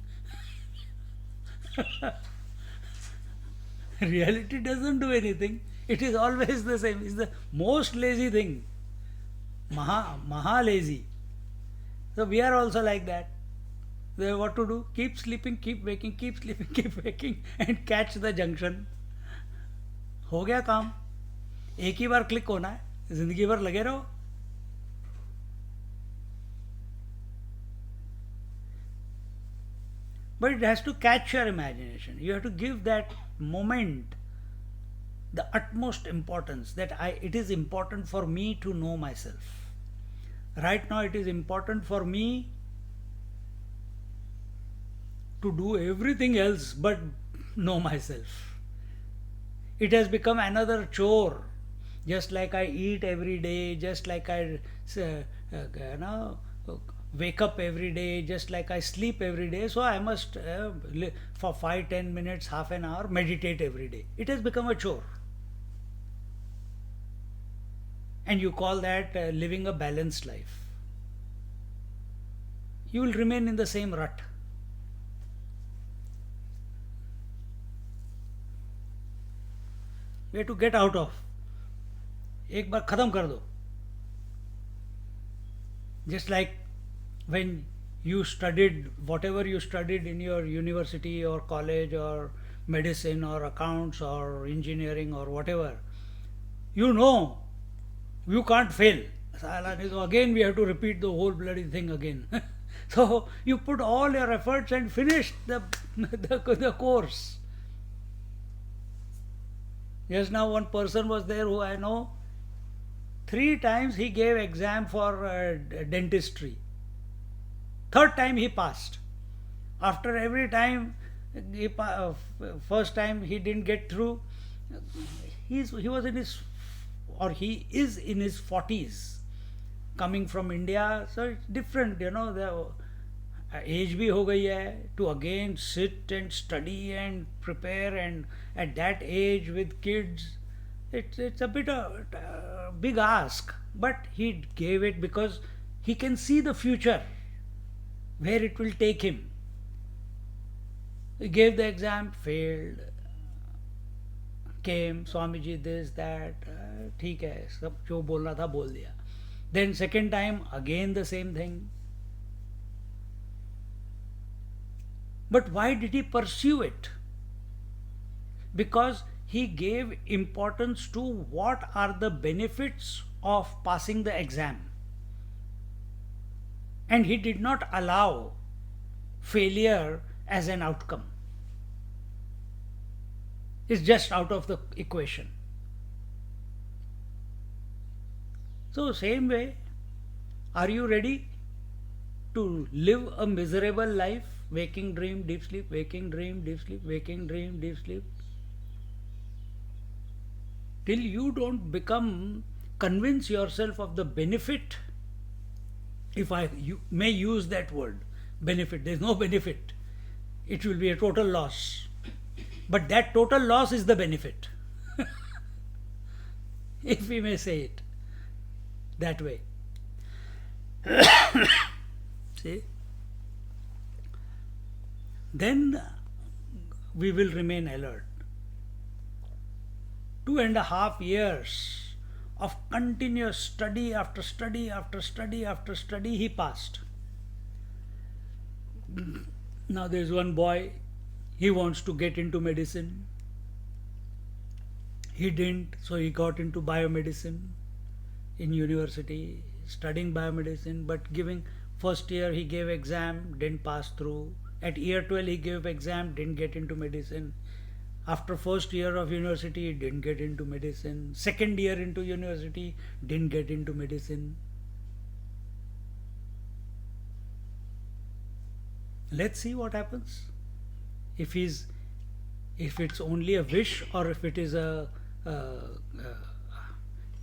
A: Reality doesn't do anything. It is always the same. It's the most lazy thing. Maha lazy. So we are also like that. What to do? Keep sleeping, keep waking, keep sleeping, keep waking, and catch the junction. हो गया काम. एक ही बार click होना है, जिंदगी भर लगे रहो. But it has to catch your imagination. You have to give that moment the utmost importance, that it is important for me to know myself. Right now it is important for me to do everything else but know myself. It has become another chore. Just like I eat every day, just like I wake up every day, just like I sleep every day, so I must for 5-10 minutes, half an hour, meditate every day. It has become a chore. And you call that living a balanced life. You will remain in the same rut. We have to get out of. एक बार खत्म कर दो. Just like when you studied whatever you studied in your university or college or medicine or accounts or engineering or whatever, you know you can't fail. So again we have to repeat the whole bloody thing again. So you put all your efforts and finish the course. Just now one person was there who I know, 3 times he gave exam for dentistry. 3rd time he passed. After every time, first time he didn't get through, he was in his, or he is in his 40s, coming from India, so it's different, the age bhi ho gayi hai to again sit and study and prepare, and at that age with kids, It's a bit of big ask, but he gave it because he can see the future, where it will take him. He gave the exam, failed, came, Swamiji this, that, ठीक है, सब जो बोलना था बोल दिया. Then second time, again the same thing. But why did he pursue it? Because he gave importance to what are the benefits of passing the exam. And he did not allow failure as an outcome. It's just out of the equation. So, same way, are you ready to live a miserable life? Waking dream, deep sleep, waking dream, deep sleep, waking dream, deep sleep. Till you don't convince yourself of the benefit, if you may use that word, benefit. There is no benefit. It will be a total loss. But that total loss is the benefit. If we may say it that way. See? Then we will remain alert. 2.5 years of continuous study after study after study after study, he passed. Now there is one boy, he wants to get into medicine. He didn't, so he got into biomedicine in university, studying biomedicine, but giving first year he gave exam, didn't pass through. At year 12 he gave exam, didn't get into medicine. After first year of university, he didn't get into medicine. Second year into university, didn't get into medicine. Let's see what happens. If it's only a wish, or if it is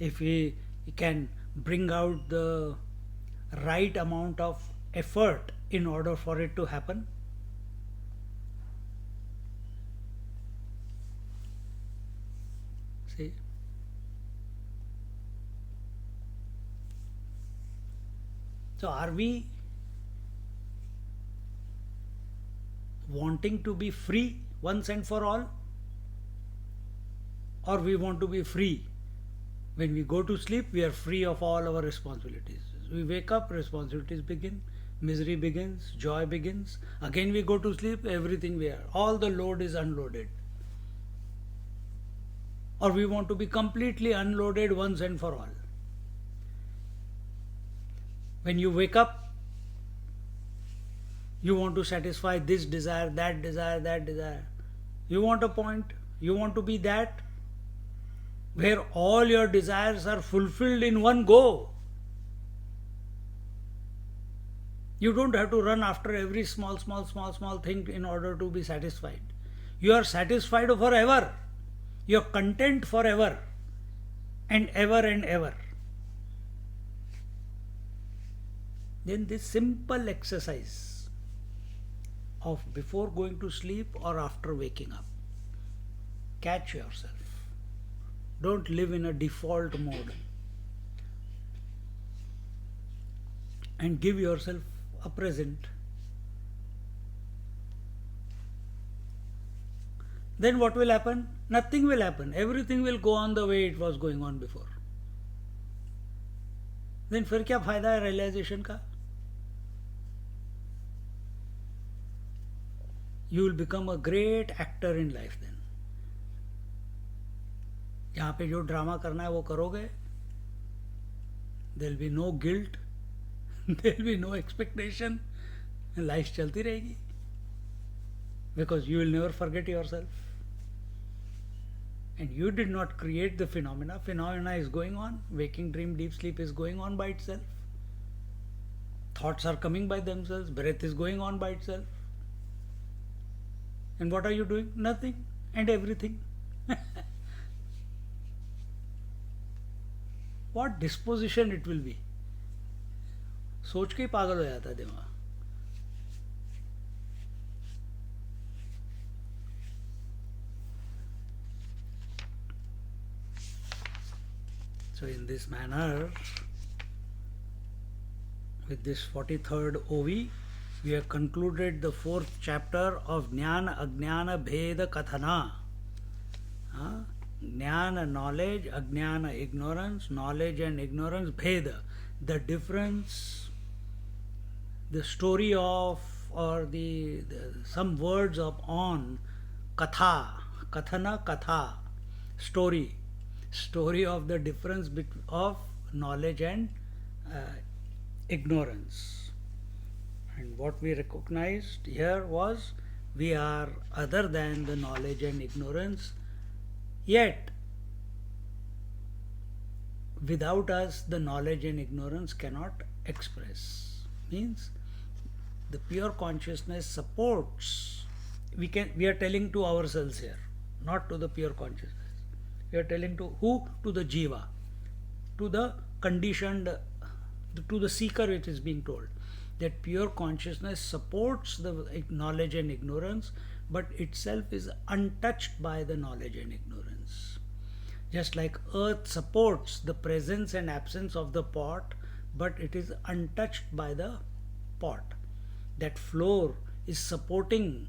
A: if he can bring out the right amount of effort in order for it to happen. See? So are we wanting to be free once and for all, or we want to be free? When we go to sleep, we are free of all our responsibilities. We wake up, responsibilities begin, misery begins, joy begins. Again we go to sleep, everything we are, all the load is unloaded. Or we want to be completely unloaded once and for all. When you wake up, you want to satisfy this desire, that desire, that desire. You want a point, you want to be that, where all your desires are fulfilled in one go. You don't have to run after every small thing in order to be satisfied. You are satisfied forever. You are content forever and ever and ever. Then this simple exercise of before going to sleep or after waking up, catch yourself. Don't live in a default mode, and give yourself a present. Then what will happen? Nothing will happen. Everything will go on the way it was going on before. Then फिर क्या फायदा है realization का? You will become a great actor in life then. यहाँ पे जो drama करना है वो करोगे. There will be no guilt. There will be no expectation. Life चलती रहेगी. Because you will never forget yourself. And you did not create the phenomena. Phenomena is going on. Waking, dream, deep sleep is going on by itself. Thoughts are coming by themselves. Breath is going on by itself. And what are you doing? Nothing and everything. What disposition it will be. सोच के ही पागल हो जाता है दिमाग. So in this manner, with this 43rd OV, we have concluded the 4th chapter of Jnana Ajnana Bheda Kathana. Jnana, knowledge, Ajnana, ignorance, knowledge and ignorance, Bheda, the difference, the story of, or the some words of on Katha, Kathana, Katha, story of the difference of knowledge and ignorance. And what we recognized here was we are other than the knowledge and ignorance, yet without us the knowledge and ignorance cannot express. Means the pure consciousness supports. We are telling to ourselves here, not to the pure consciousness. We are telling to who? To the jiva, to the conditioned, to the seeker. It is being told that pure consciousness supports the knowledge and ignorance, but itself is untouched by the knowledge and ignorance. Just like earth supports the presence and absence of the pot, but it is untouched by the pot. That floor is supporting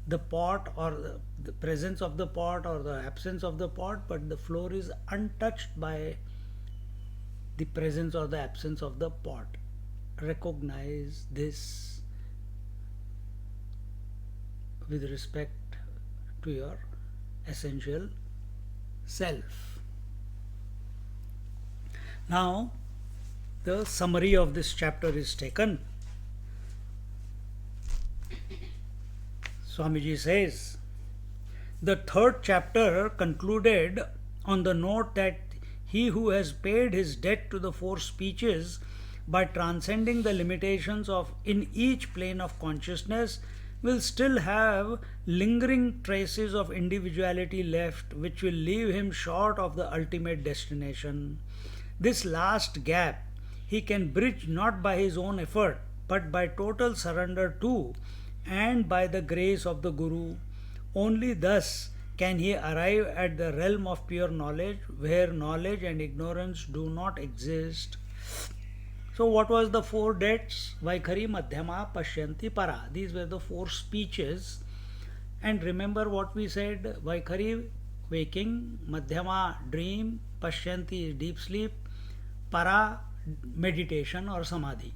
A: the pot, or the presence of the pot or the absence of the pot, but the floor is untouched by the presence or the absence of the pot. Recognize this with respect to your essential self. Now, the summary of this chapter is taken. Swamiji says, the 3rd chapter concluded on the note that he who has paid his debt to the 4 speeches by transcending the limitations of in each plane of consciousness will still have lingering traces of individuality left, which will leave him short of the ultimate destination. This last gap he can bridge not by his own effort, but by total surrender to and by the grace of the Guru. Only thus can he arrive at the realm of pure knowledge, where knowledge and ignorance do not exist. So what was the 4 debts? Vaikhari, Madhyama, Pashyanti, Para. These were the 4 speeches. And remember what we said: Vaikhari, waking; Madhyama, dream; Pashyanti, deep sleep; Para, meditation or samadhi.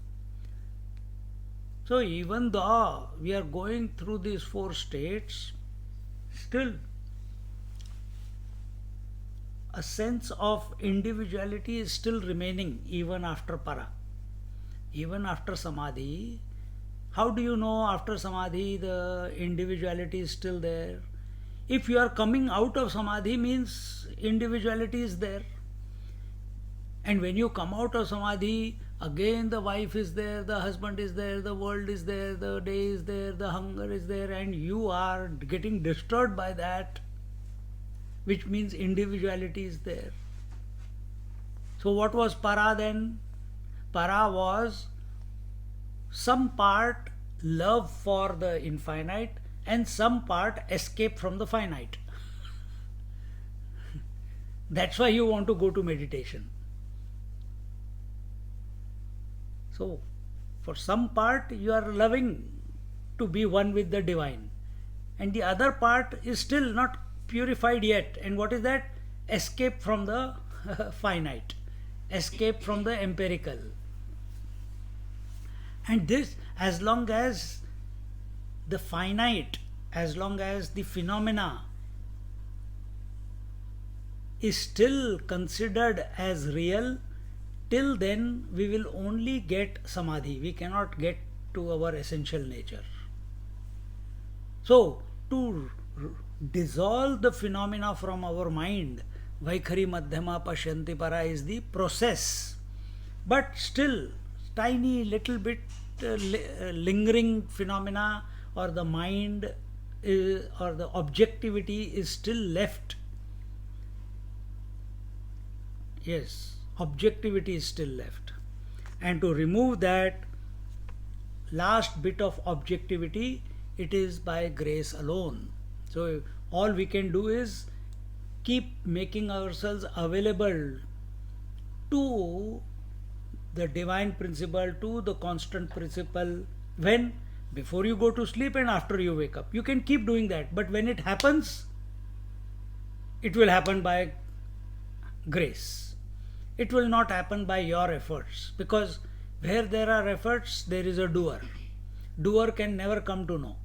A: So even though we are going through these 4 states, still a sense of individuality is still remaining even after para, even after samadhi. How do you know after samadhi the individuality is still there? If you are coming out of samadhi, means individuality is there. And when you come out of samadhi, again the wife is there, the husband is there, the world is there, the day is there, the hunger is there, and you are getting disturbed by that, which means individuality is there. So what was para then? Para was some part love for the infinite and some part escape from the finite. That's why you want to go to meditation. So, for some part you are loving to be one with the divine, and the other part is still not purified yet. And what is that? Escape from the finite, escape from the empirical. And this, as long as the finite, as long as the phenomena is still considered as real, till then we will only get samadhi. We cannot get to our essential nature. So, to dissolve the phenomena from our mind, Vaikhari, Madhyama, Pashyanti, Para is the process. But still, tiny little bit lingering phenomena, or the mind or the objectivity is still left. Yes, objectivity is still left. And to remove that last bit of objectivity, it is by grace alone. So all we can do is keep making ourselves available to the divine principle, to the constant principle, when before you go to sleep and after you wake up. You can keep doing that, but when it happens, it will happen by grace. It will not happen by your efforts, because where there are efforts, there is a doer. Doer can never come to know.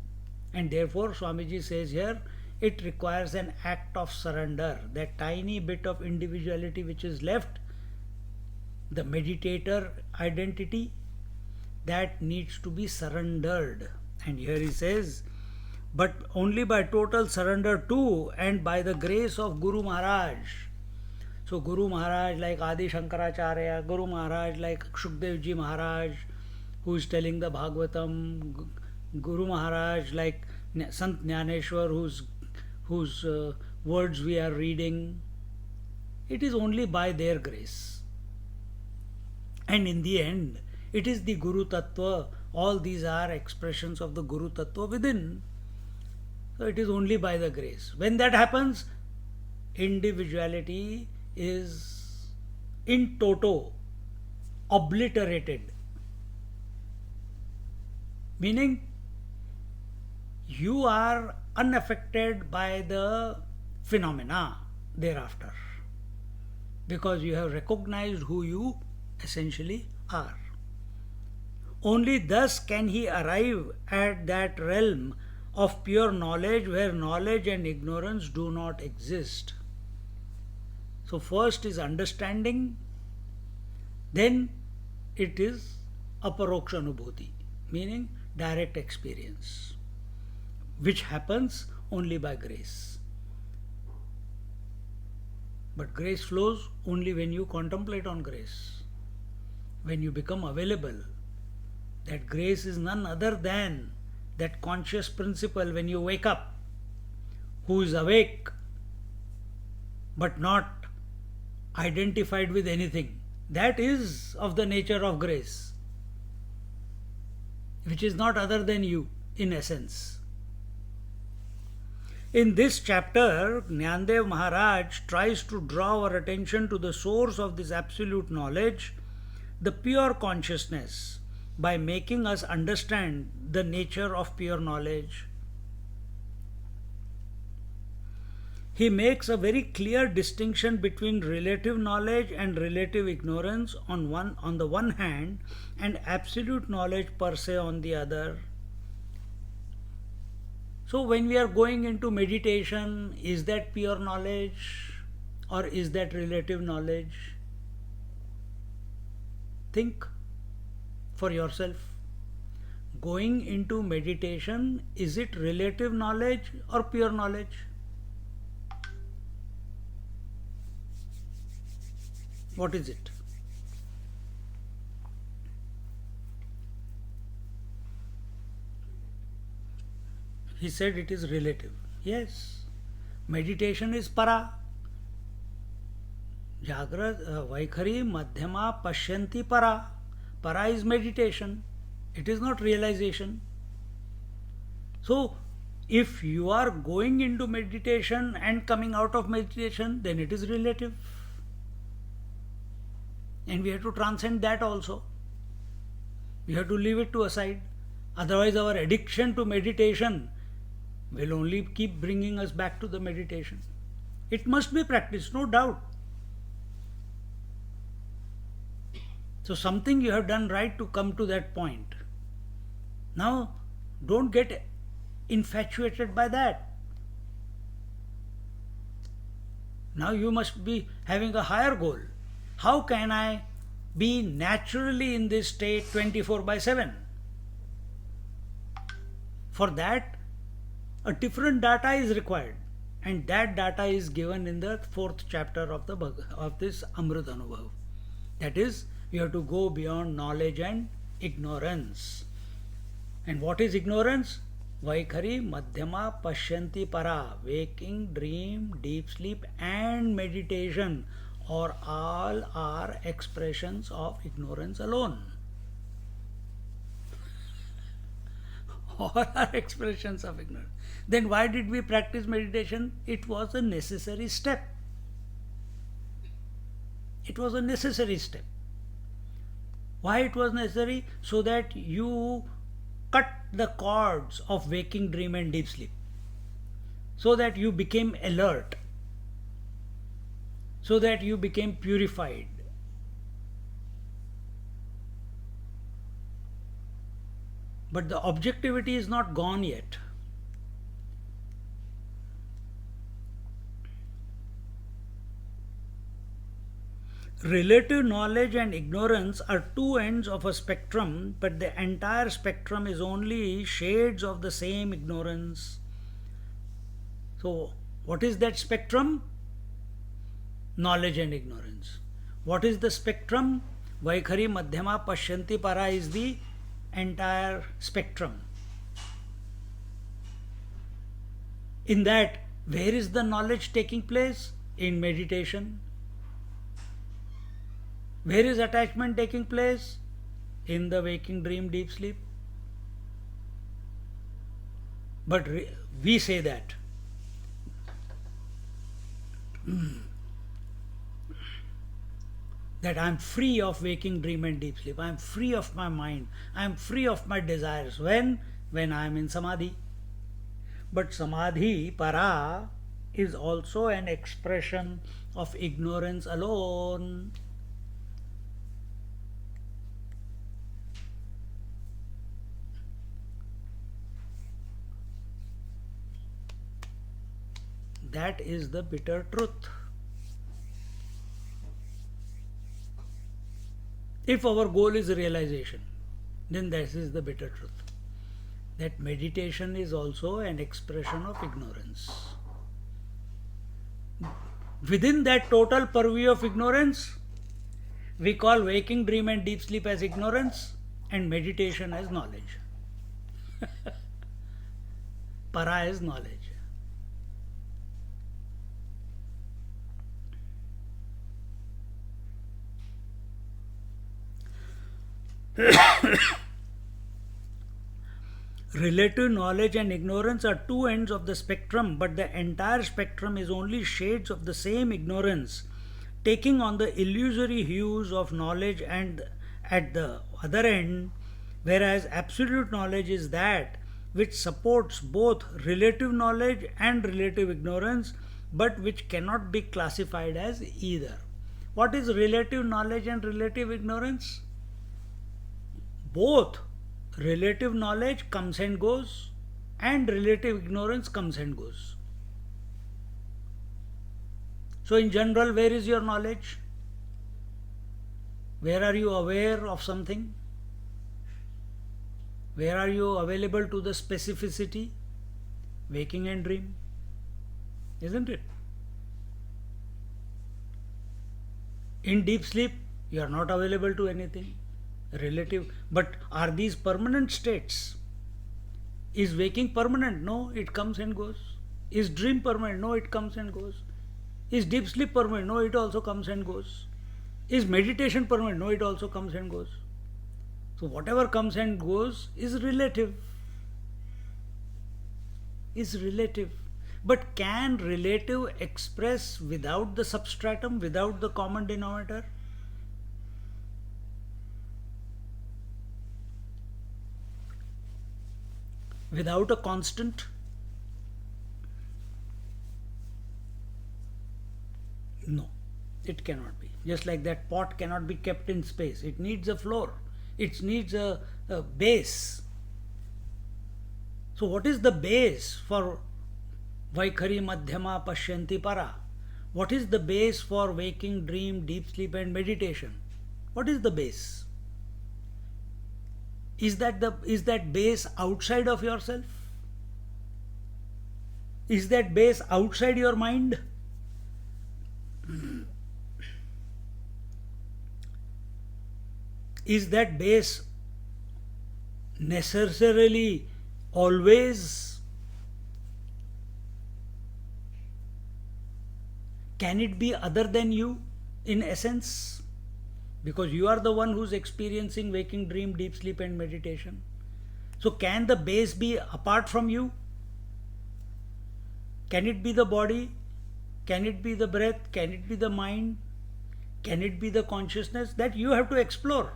A: And therefore, Swamiji says here, it requires an act of surrender. That tiny bit of individuality which is left, the meditator identity, that needs to be surrendered. And here he says, but only by total surrender to and by the grace of Guru Maharaj. So Guru Maharaj like Adi Shankaracharya, Guru Maharaj like Shukdev Ji Maharaj, who is telling the Bhagavatam, Guru Maharaj like Sant Jnaneshwar, whose words we are reading. It is only by their grace. And in the end, it is the Guru Tattva. All these are expressions of the Guru Tattva within. So it is only by the grace. When that happens, individuality is in toto obliterated. Meaning, you are unaffected by the phenomena thereafter, because you have recognized who you essentially are. Only thus can he arrive at that realm of pure knowledge where knowledge and ignorance do not exist. So first is understanding, then it is aparoksha anubhuti, meaning direct experience, which happens only by grace. But grace flows only when you contemplate on grace, when you become available. That grace is none other than that conscious principle when you wake up, who is awake but not identified with anything. That is of the nature of grace, which is not other than you in essence. In this chapter, Jnanadev Maharaj tries to draw our attention to the source of this absolute knowledge, the pure consciousness, by making us understand the nature of pure knowledge. He makes a very clear distinction between relative knowledge and relative ignorance on the one hand, and absolute knowledge per se on the other. So when we are going into meditation, is that pure knowledge or is that relative knowledge? Think for yourself. Going into meditation, is it relative knowledge or pure knowledge? What is it? He said it is relative. Yes. Meditation is para. Jagrat, Vaikhari, Madhyama, Pashyanti para. Para is meditation. It is not realization. So, if you are going into meditation and coming out of meditation, then it is relative. And we have to transcend that also. We have to leave it to aside. Otherwise, our addiction to meditation will only keep bringing us back to the meditation. It must be practiced, no doubt. So something you have done right to come to that point. Now, don't get infatuated by that. Now you must be having a higher goal. How can I be naturally in this state 24/7? For that, a different data is required, and that data is given in the 4th chapter of this Amrit Anubhav. That is, you have to go beyond knowledge and ignorance. And what is ignorance? Vaikhari, Madhyama, Pashyanti para. Waking, dream, deep sleep and meditation, or all are expressions of ignorance alone. All are expressions of ignorance. Then why did we practice meditation? It was a necessary step. It was a necessary step. Why it was necessary? So that you cut the cords of waking dream and deep sleep. So that you became alert. So that you became purified. But the objectivity is not gone yet. Relative knowledge and ignorance are two ends of a spectrum, but the entire spectrum is only shades of the same ignorance. So, what is that spectrum? Knowledge and ignorance. What is the spectrum? Vaikhari Madhyama Pashyanti Para is the entire spectrum. In that, where is the knowledge taking place? In meditation. Where is attachment taking place? In the waking dream, deep sleep. But we say that that I am free of waking dream and deep sleep. I am free of my mind. I am free of my desires. When I am in samadhi. But samadhi, para, is also an expression of ignorance alone. That is the bitter truth. If our goal is realization, then this is the bitter truth. That meditation is also an expression of ignorance. Within that total purview of ignorance, we call waking dream and deep sleep as ignorance and meditation as knowledge. Para is knowledge. Relative knowledge and ignorance are two ends of the spectrum, but the entire spectrum is only shades of the same ignorance, taking on the illusory hues of knowledge and at the other end, whereas absolute knowledge is that which supports both relative knowledge and relative ignorance, but which cannot be classified as either. What is relative knowledge and relative ignorance? Both relative knowledge comes and goes and relative ignorance comes and goes. So in general, where is your knowledge? Where are you aware of something? Where are you available to the specificity? Waking and dream, isn't it? In deep sleep, you are not available to anything. Relative. But are these permanent states? Is waking permanent? No, it comes and goes. Is dream permanent? No, it comes and goes. Is deep sleep permanent? No, it also comes and goes. Is meditation permanent? No, it also comes and goes. So whatever comes and goes is relative. Is relative. But can relative express without the substratum, without the common denominator? Without a constant? No, it cannot be. Just like that pot cannot be kept in space. It needs a floor. It needs a base. So what is the base for Vaikhari Madhyama Pashyanti Para? What is the base for waking, dream, deep sleep and meditation? What is the base? Is that base outside of yourself? Is that base outside your mind? Is that base necessarily always? Can it be other than you in essence? Because you are the one who's experiencing waking, dream, deep sleep and meditation. So can the base be apart from you? Can it be the body? Can it be the breath? Can it be the mind? Can it be the consciousness? That you have to explore.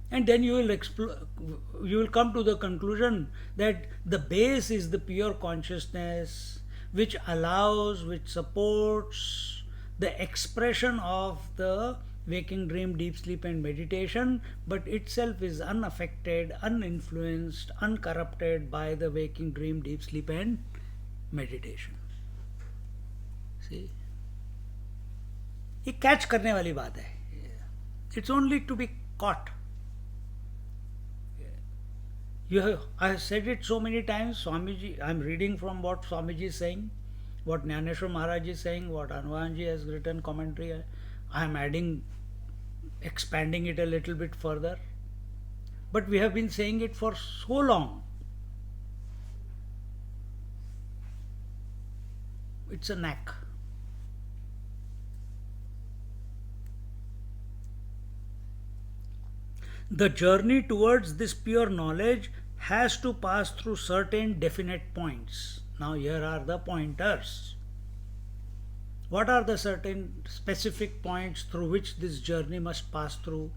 A: And then you will come to the conclusion that the base is the pure consciousness, which allows, which supports the expression of the waking dream, deep sleep and meditation, but itself is unaffected, uninfluenced, uncorrupted by the waking dream, deep sleep and meditation. See, ये catch करने वाली बात है. It's only to be caught. I have said it so many times. Swamiji, I am reading from what Swamiji is saying, what Jnaneshwar Maharaj is saying, what Anuvanji has written commentary. I am adding, expanding it a little bit further. But we have been saying it for so long. It's a knack. The journey towards this pure knowledge has to pass through certain definite points. Now, here are the pointers. What are the certain specific points through which this journey must pass through?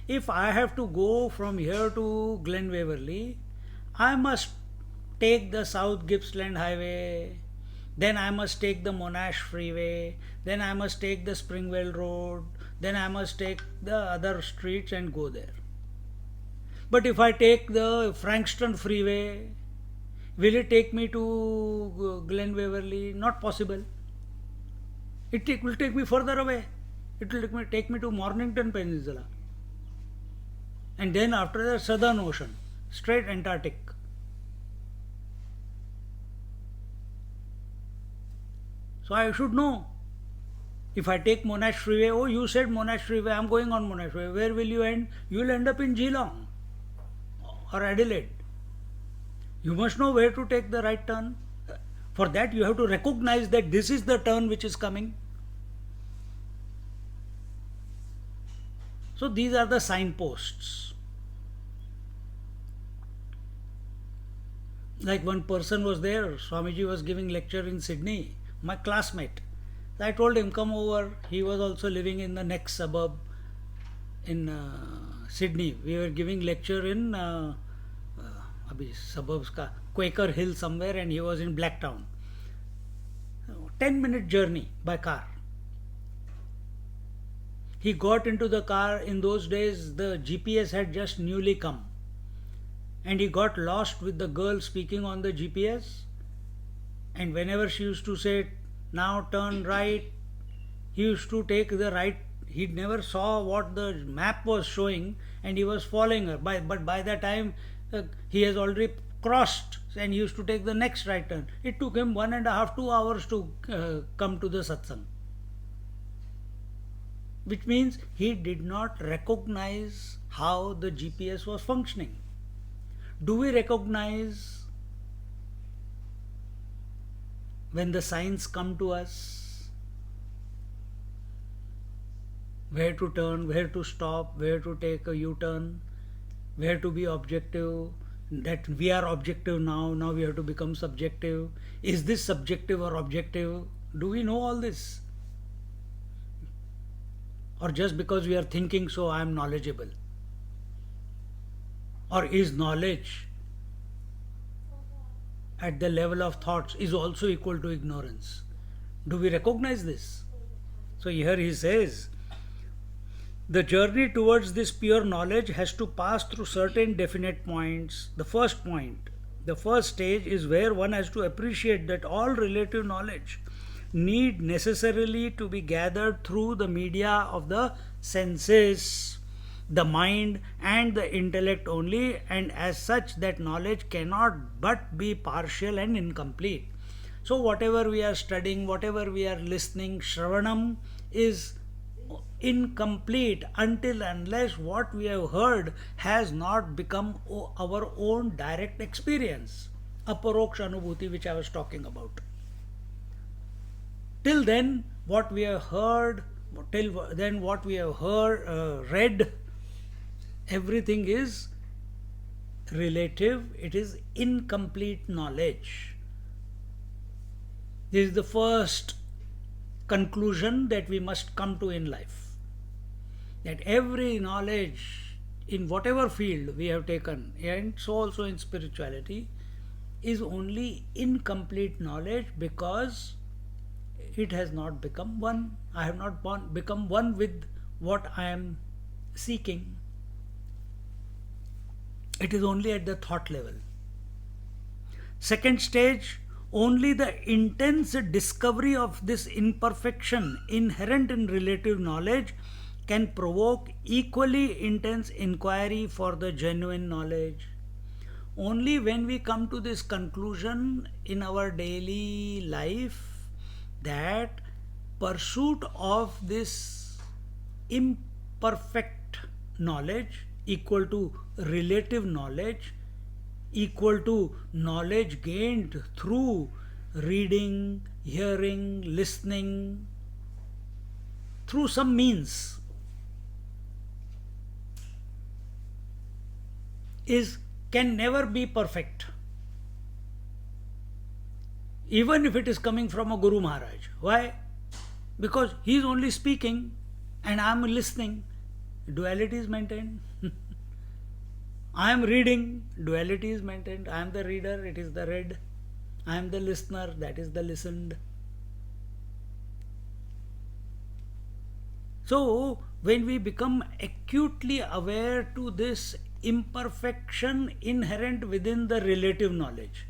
A: If I have to go from here to Glen Waverley, I must take the South Gippsland Highway, then I must take the Monash Freeway, then I must take the Springvale Road, then I must take the other streets and go there. But if I take the Frankston Freeway, will it take me to Glen Waverley? Not possible. It will take me further away. It will take me to Mornington Peninsula. And then after that, Southern Ocean, straight Antarctic. So I should know. If I take Monash Freeway, oh, you said Monash Freeway, I'm going on Monash Freeway. Where will you end? You will end up in Geelong or Adelaide. You must know where to take the right turn. For that, you have to recognize that this is the turn which is coming. So these are the signposts. Like one person was there, Swamiji was giving lecture in Sydney, my classmate. I told him, come over. He was also living in the next suburb in Sydney. We were giving lecture in suburbs ka Quaker Hill somewhere, and he was in Blacktown. 10-minute journey by car. He got into the car. In those days, the GPS had just newly come. And he got lost with the girl speaking on the GPS. And whenever she used to say, now turn right, he used to take the right. He never saw what the map was showing, and he was following her. But by the time he has already crossed, and he used to take the next right turn. It took him 1.5 to 2 hours to come to the satsang. Which means he did not recognize how the GPS was functioning. Do we recognize when the signs come to us? Where to turn, where to stop, where to take a U-turn, where to be objective, that we are objective now we have to become subjective. Is this subjective or objective? Do we know all this? Or just because we are thinking, so I am knowledgeable? Or is knowledge at the level of thoughts is also equal to ignorance? Do we recognize this? So here he says, the journey towards this pure knowledge has to pass through certain definite points. The first point, the first stage is where one has to appreciate that all relative knowledge need necessarily to be gathered through the media of the senses, the mind and the intellect only, and as such that knowledge cannot but be partial and incomplete. So whatever we are studying, whatever we are listening, Shravanam is incomplete until unless what we have heard has not become our own direct experience, aparoksha anubhuti, which I was talking about. Till then, what we have heard, read, everything is relative. It is incomplete knowledge. This is the first conclusion that we must come to in life. That every knowledge in whatever field we have taken, and so also in spirituality, is only incomplete knowledge because it has not become one. I have not become one with what I am seeking. It is only at the thought level. Second stage, only the intense discovery of this imperfection inherent in relative knowledge can provoke equally intense inquiry for the genuine knowledge. Only when we come to this conclusion in our daily life that pursuit of this imperfect knowledge equal to relative knowledge equal to knowledge gained through reading, hearing, listening, through some means, can never be perfect, even if it is coming from a Guru Maharaj. Why? Because he is only speaking and I am listening. Duality is maintained. I am reading, duality is maintained. I am the reader, it is the read. I am the listener, that is the listened. So, when we become acutely aware to this imperfection inherent within the relative knowledge.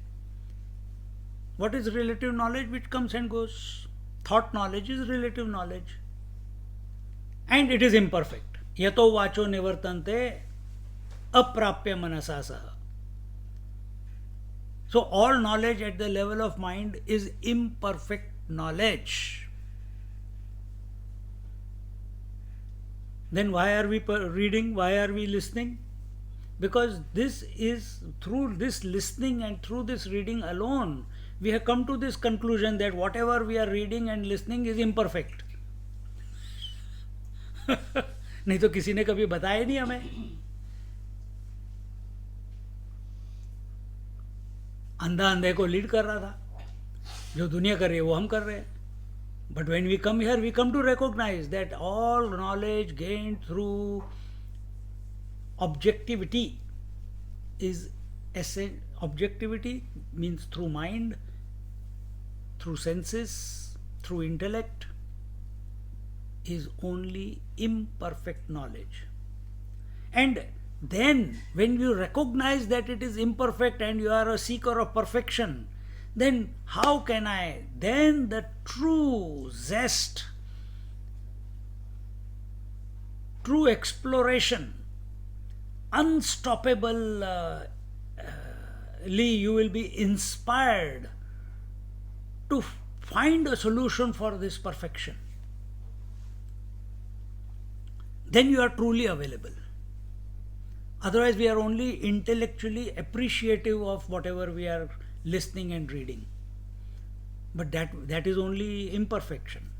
A: What is relative knowledge? Which comes and goes. Thought knowledge is relative knowledge. And it is imperfect. Yato vacho nivartante aprapya manasa saha. So all knowledge at the level of mind is imperfect knowledge. Then why are we reading? Why are we listening? Because this is through this listening and through this reading alone, we have come to this conclusion that whatever we are reading and listening is imperfect. नहीं तो किसी ने कभी बताया नहीं हमें. अंधा अंधे को लीड कर रहा था. जो दुनिया कर रही है वो हम कर रहे हैं. But when we come here, we come to recognize that all knowledge gained through objectivity is essential. Objectivity means through mind, through senses, through intellect, is only imperfect knowledge. And then when you recognize that it is imperfect and you are a seeker of perfection, then how can I, then the true zest, true exploration, unstoppably you will be inspired to find a solution for this perfection. Then you are truly available. Otherwise we are only intellectually appreciative of whatever we are listening and reading. But that is only imperfection.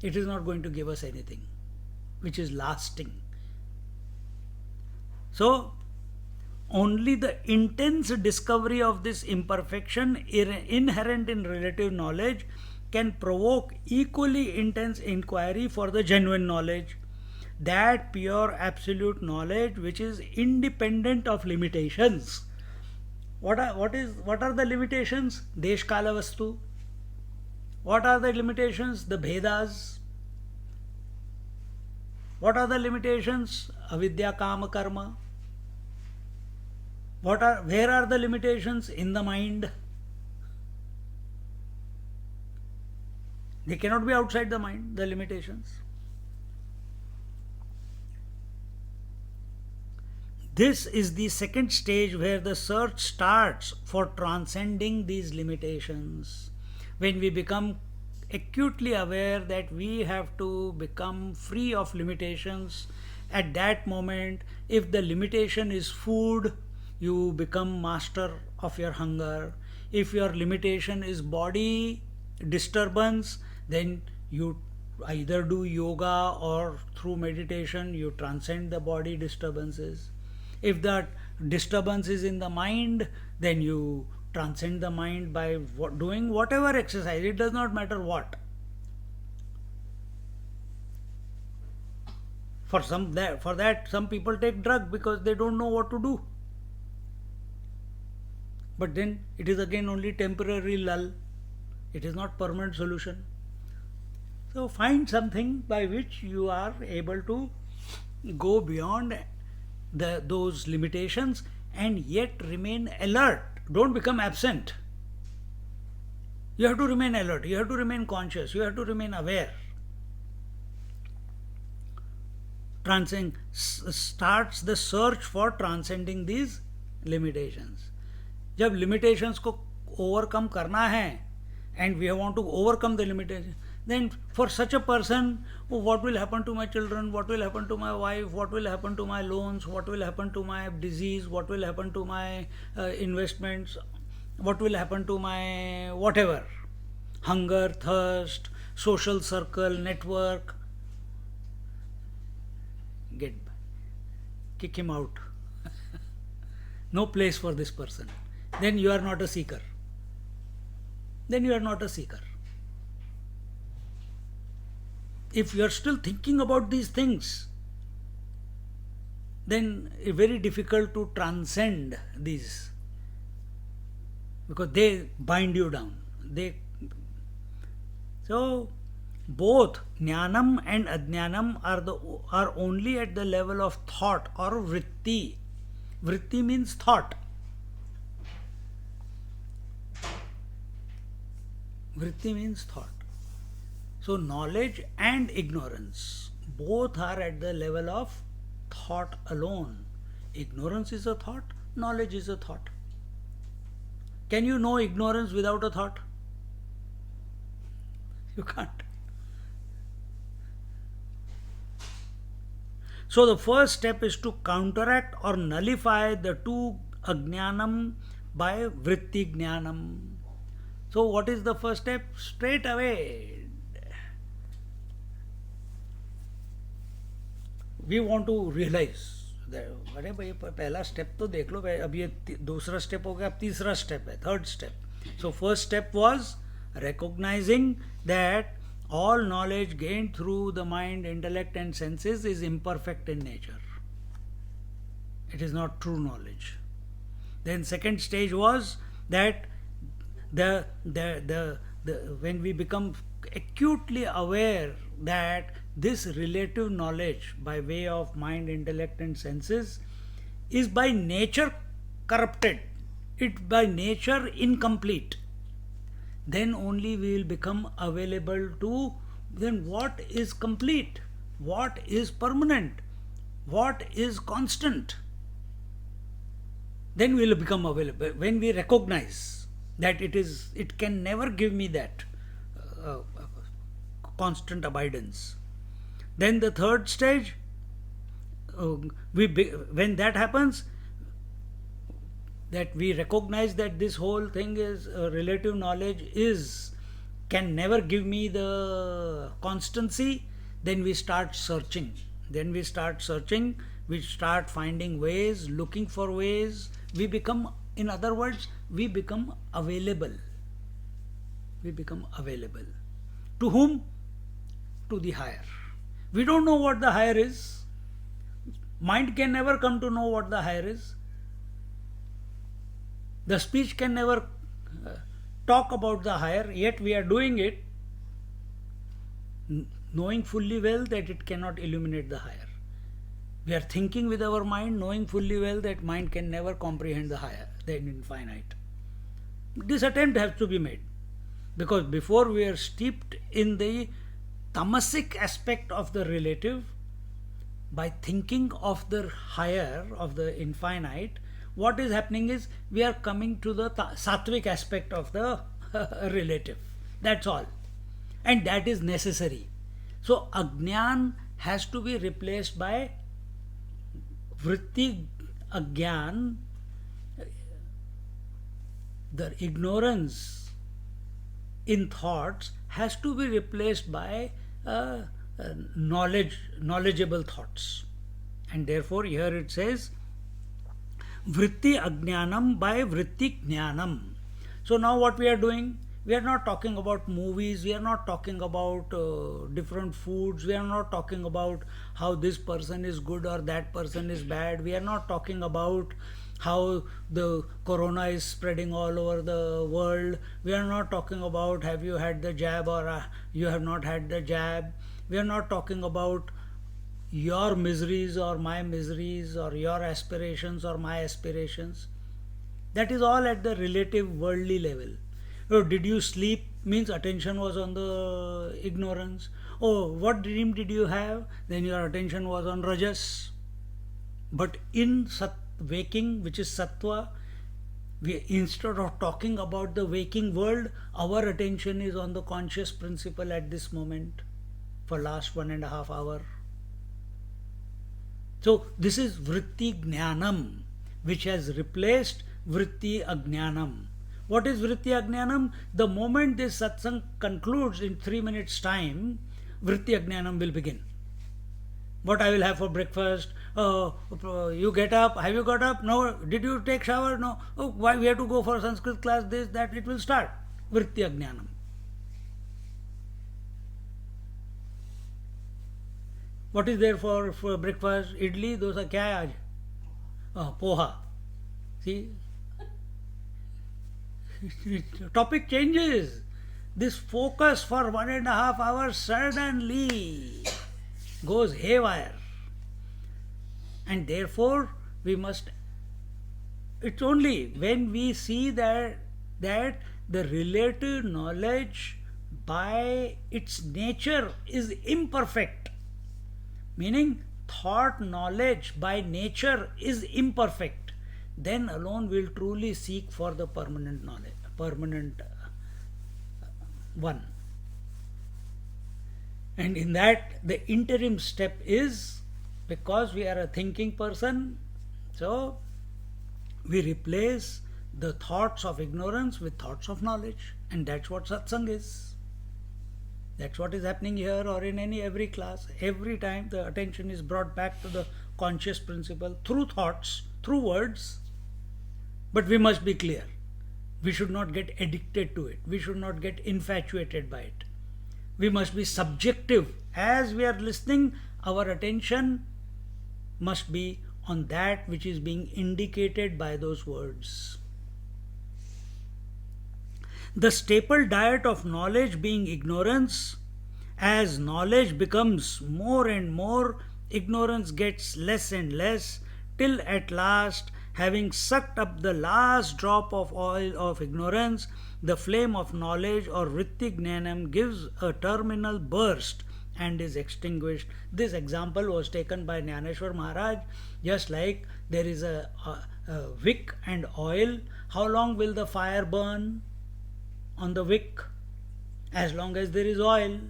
A: It is not going to give us anything which is lasting. So, only the intense discovery of this imperfection inherent in relative knowledge can provoke equally intense inquiry for the genuine knowledge, that pure absolute knowledge which is independent of limitations. What are the limitations? Desh Kala Vastu. What are the limitations? The Bhedas. What are the limitations? Avidya Kama Karma. Where are the limitations? In the mind. They cannot be outside the mind, the limitations. This is the second stage where the search starts for transcending these limitations. When we become acutely aware that we have to become free of limitations, at that moment, if the limitation is food, you become master of your hunger. If your limitation is body disturbance, then you either do yoga or through meditation you transcend the body disturbances. If that disturbance is in the mind, then you transcend the mind by doing whatever exercise. It does not matter what. For that some people take drug because they don't know what to do. But then it is again only temporary lull. It is not permanent solution. So find something by which you are able to go beyond those limitations and yet remain alert. Don't become absent. You have to remain alert. You have to remain conscious. You have to remain aware. Starts the search for transcending these limitations. जब limitations को overcome करना है and we want to overcome the limitations, then for such a person, oh, what will happen to my children, what will happen to my wife, what will happen to my loans, what will happen to my disease, what will happen to my investments, what will happen to my whatever, hunger, thirst, social circle, network, kick him out. No place for this person. Then you are not a seeker. Then you are not a seeker. If you are still thinking about these things, then it's very difficult to transcend these, because they bind you down. So both jnanam and ajnanam are only at the level of thought or vritti. Vritti means thought. Vritti means thought. So knowledge and ignorance both are at the level of thought alone. Ignorance is a thought, knowledge is a thought. Can you know ignorance without a thought? You can't. So the first step is to counteract or nullify the two ajnanam by vritti jnanam. So what is the first step? Straight away, we want to realize that, अरे भाई पहला step तो देख लो, अब ये दूसरा step हो गया, अब तीसरा स्टेप है, third step. So first step was recognizing that all knowledge gained through the mind, intellect and senses is imperfect in nature. It is not true knowledge. Then second stage was that when we become acutely aware that this relative knowledge by way of mind, intellect and senses is by nature corrupted, it by nature incomplete, then only we will become available to then what is complete, what is permanent, what is constant. Then we will become available when we recognize that it can never give me that constant abidance. Then the third stage, when that happens, that we recognize that this whole thing is relative knowledge can never give me the constancy, then we start searching. We start finding ways, looking for ways. We become, in other words, we become available. We become available. To whom? To the higher. We don't know what the higher is. Mind can never come to know what the higher is. The speech can never talk about the higher, yet we are doing it, knowing fully well that it cannot illuminate the higher. We are thinking with our mind, knowing fully well that mind can never comprehend the higher, the infinite. This attempt has to be made, because before we are steeped in the tamasic aspect of the relative, by thinking of the higher, of the infinite, what is happening is we are coming to the sattvic aspect of the relative. That's all. And that is necessary. So ajnan has to be replaced by vritti ajnan, the ignorance in thoughts has to be replaced by knowledgeable thoughts. And therefore here it says vritti ajnanam by vritti jnanam. So now what we are doing? We are not talking about movies, we are not talking about different foods, we are not talking about how this person is good or that person is bad, we are not talking about how the corona is spreading all over the world, we are not talking about have you had the jab or you have not had the jab, we are not talking about your miseries or my miseries or your aspirations or my aspirations. That is all at the relative worldly level. Oh, did you sleep? Means attention was on the ignorance. Oh, what dream did you have? Then your attention was on rajas. But in waking, which is sattva, instead of talking about the waking world, our attention is on the conscious principle at this moment for last 1.5 hours. So this is vritti jnanam, which has replaced vritti ajnanam. What is vritti ajnanam? The moment this satsang concludes in 3 minutes time, vritti ajnanam will begin. What I will have for breakfast? You get up? Have you got up? No. Did you take shower? No. Oh, why we have to go for Sanskrit class? This, that. It will start. Vritti ajnanam. What is there for breakfast? Idli, dosa, kya hai aaj? Poha. See? Topic changes. This focus for 1.5 hours suddenly goes haywire. And therefore, we must. It's only when we see that the relative knowledge by its nature is imperfect, meaning thought knowledge by nature is imperfect, then alone we'll truly seek for the permanent knowledge, permanent one. And in that, the interim step is, because we are a thinking person, so we replace the thoughts of ignorance with thoughts of knowledge. And that's what satsang is. That's what is happening here or in every class. Every time the attention is brought back to the conscious principle through thoughts, through words. But we must be clear. We should not get addicted to it. We should not get infatuated by it. We must be subjective. As we are listening, our attention must be on that which is being indicated by those words. The staple diet of knowledge being ignorance, as knowledge becomes more and more, ignorance gets less and less, till at last, having sucked up the last drop of oil of ignorance, the flame of knowledge or vritti jnanam gives a terminal burst and is extinguished. This example was taken by Jnaneshwar Maharaj. Just like there is a wick and oil, how long will the fire burn on the wick? As long as there is oil.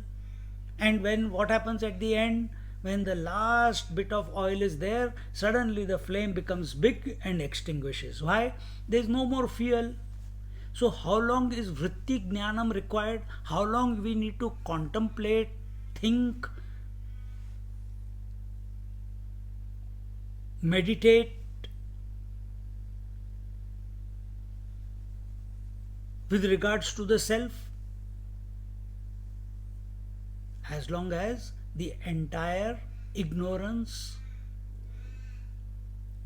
A: And when what happens at the end? When the last bit of oil is there, suddenly the flame becomes big and extinguishes. Why? There is no more fuel. So how long is vritti jnanam required? How long we need to contemplate, think, meditate with regards to the self? As long as the entire ignorance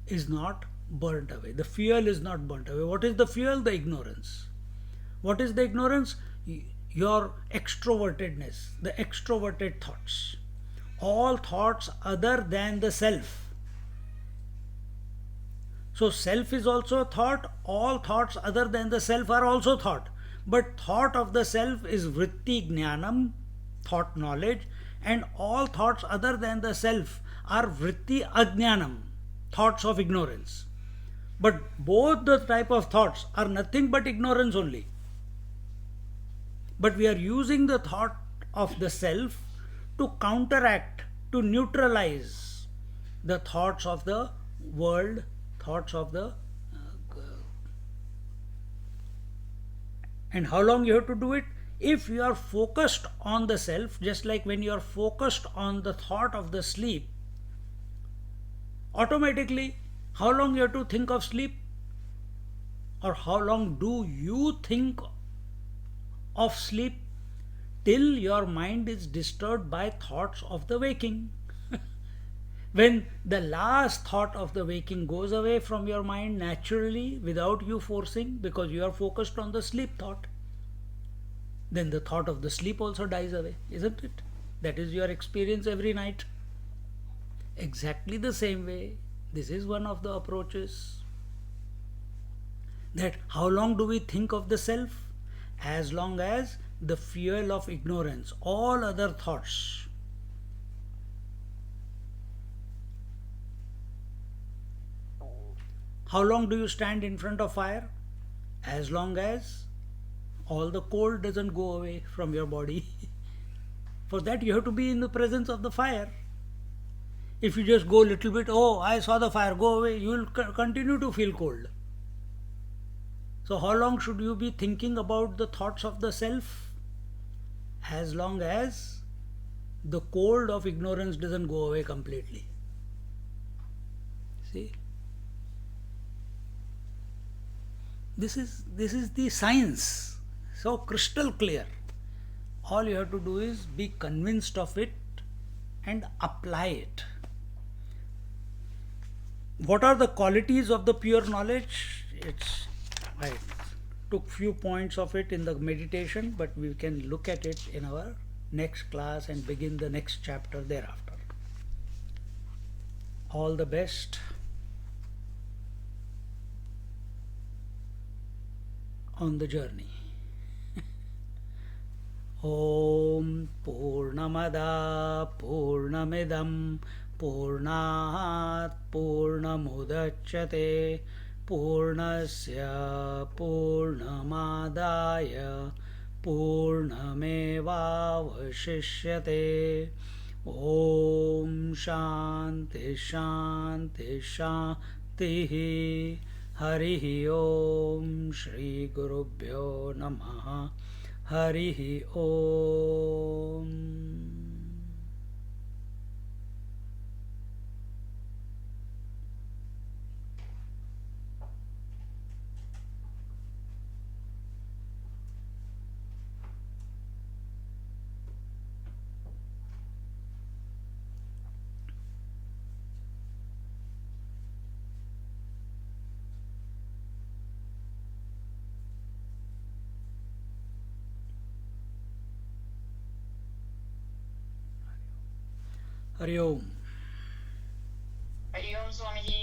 A: is not burnt away. The fuel is not burnt away. What is the fuel? The ignorance. What is the ignorance? Your extrovertedness, the extroverted thoughts. All thoughts other than the self. So self is also a thought. All thoughts other than the self are also thought. But thought of the self is vritti jnanam, thought knowledge, and all thoughts other than the self are vritti ajnanam, thoughts of ignorance. But both the type of thoughts are nothing but ignorance only. But we are using the thought of the self to counteract, to neutralize the thoughts of the world, thoughts of the and how long you have to do it? If you are focused on the self, just like when you are focused on the thought of the sleep, automatically, how long you have to think of sleep? Or how long do you think of sleep till your mind is disturbed by thoughts of the waking. When the last thought of the waking goes away from your mind naturally without you forcing, because you are focused on the sleep thought, then the thought of the sleep also dies away, isn't it? That is your experience every night. Exactly the same way, this is one of the approaches. That how long do we think of the self? As long as the fuel of ignorance, all other thoughts, how long do you stand in front of fire? As long as all the cold doesn't go away from your body. For that you have to be in the presence of the fire. If you just go a little bit, oh, I saw the fire, go away, you will continue to feel cold. So how long should you be thinking about the thoughts of the self? As long as the cold of ignorance doesn't go away completely. See? This is the science. So crystal clear. All you have to do is be convinced of it and apply it. What are the qualities of the pure knowledge? I took few points of it in the meditation, but we can look at it in our next class and begin the next chapter thereafter. All the best on the journey. Om Purnamada Purnamidam Purnat Purnamudachyate Purnasya Purnamadaya Purnamevavashishyate. Om Shanti Shanti Shanti. Harihi Om Shri Gurubhyo Namaha. Harihi Om. Hari Om.
D: Hari Om Swamiji.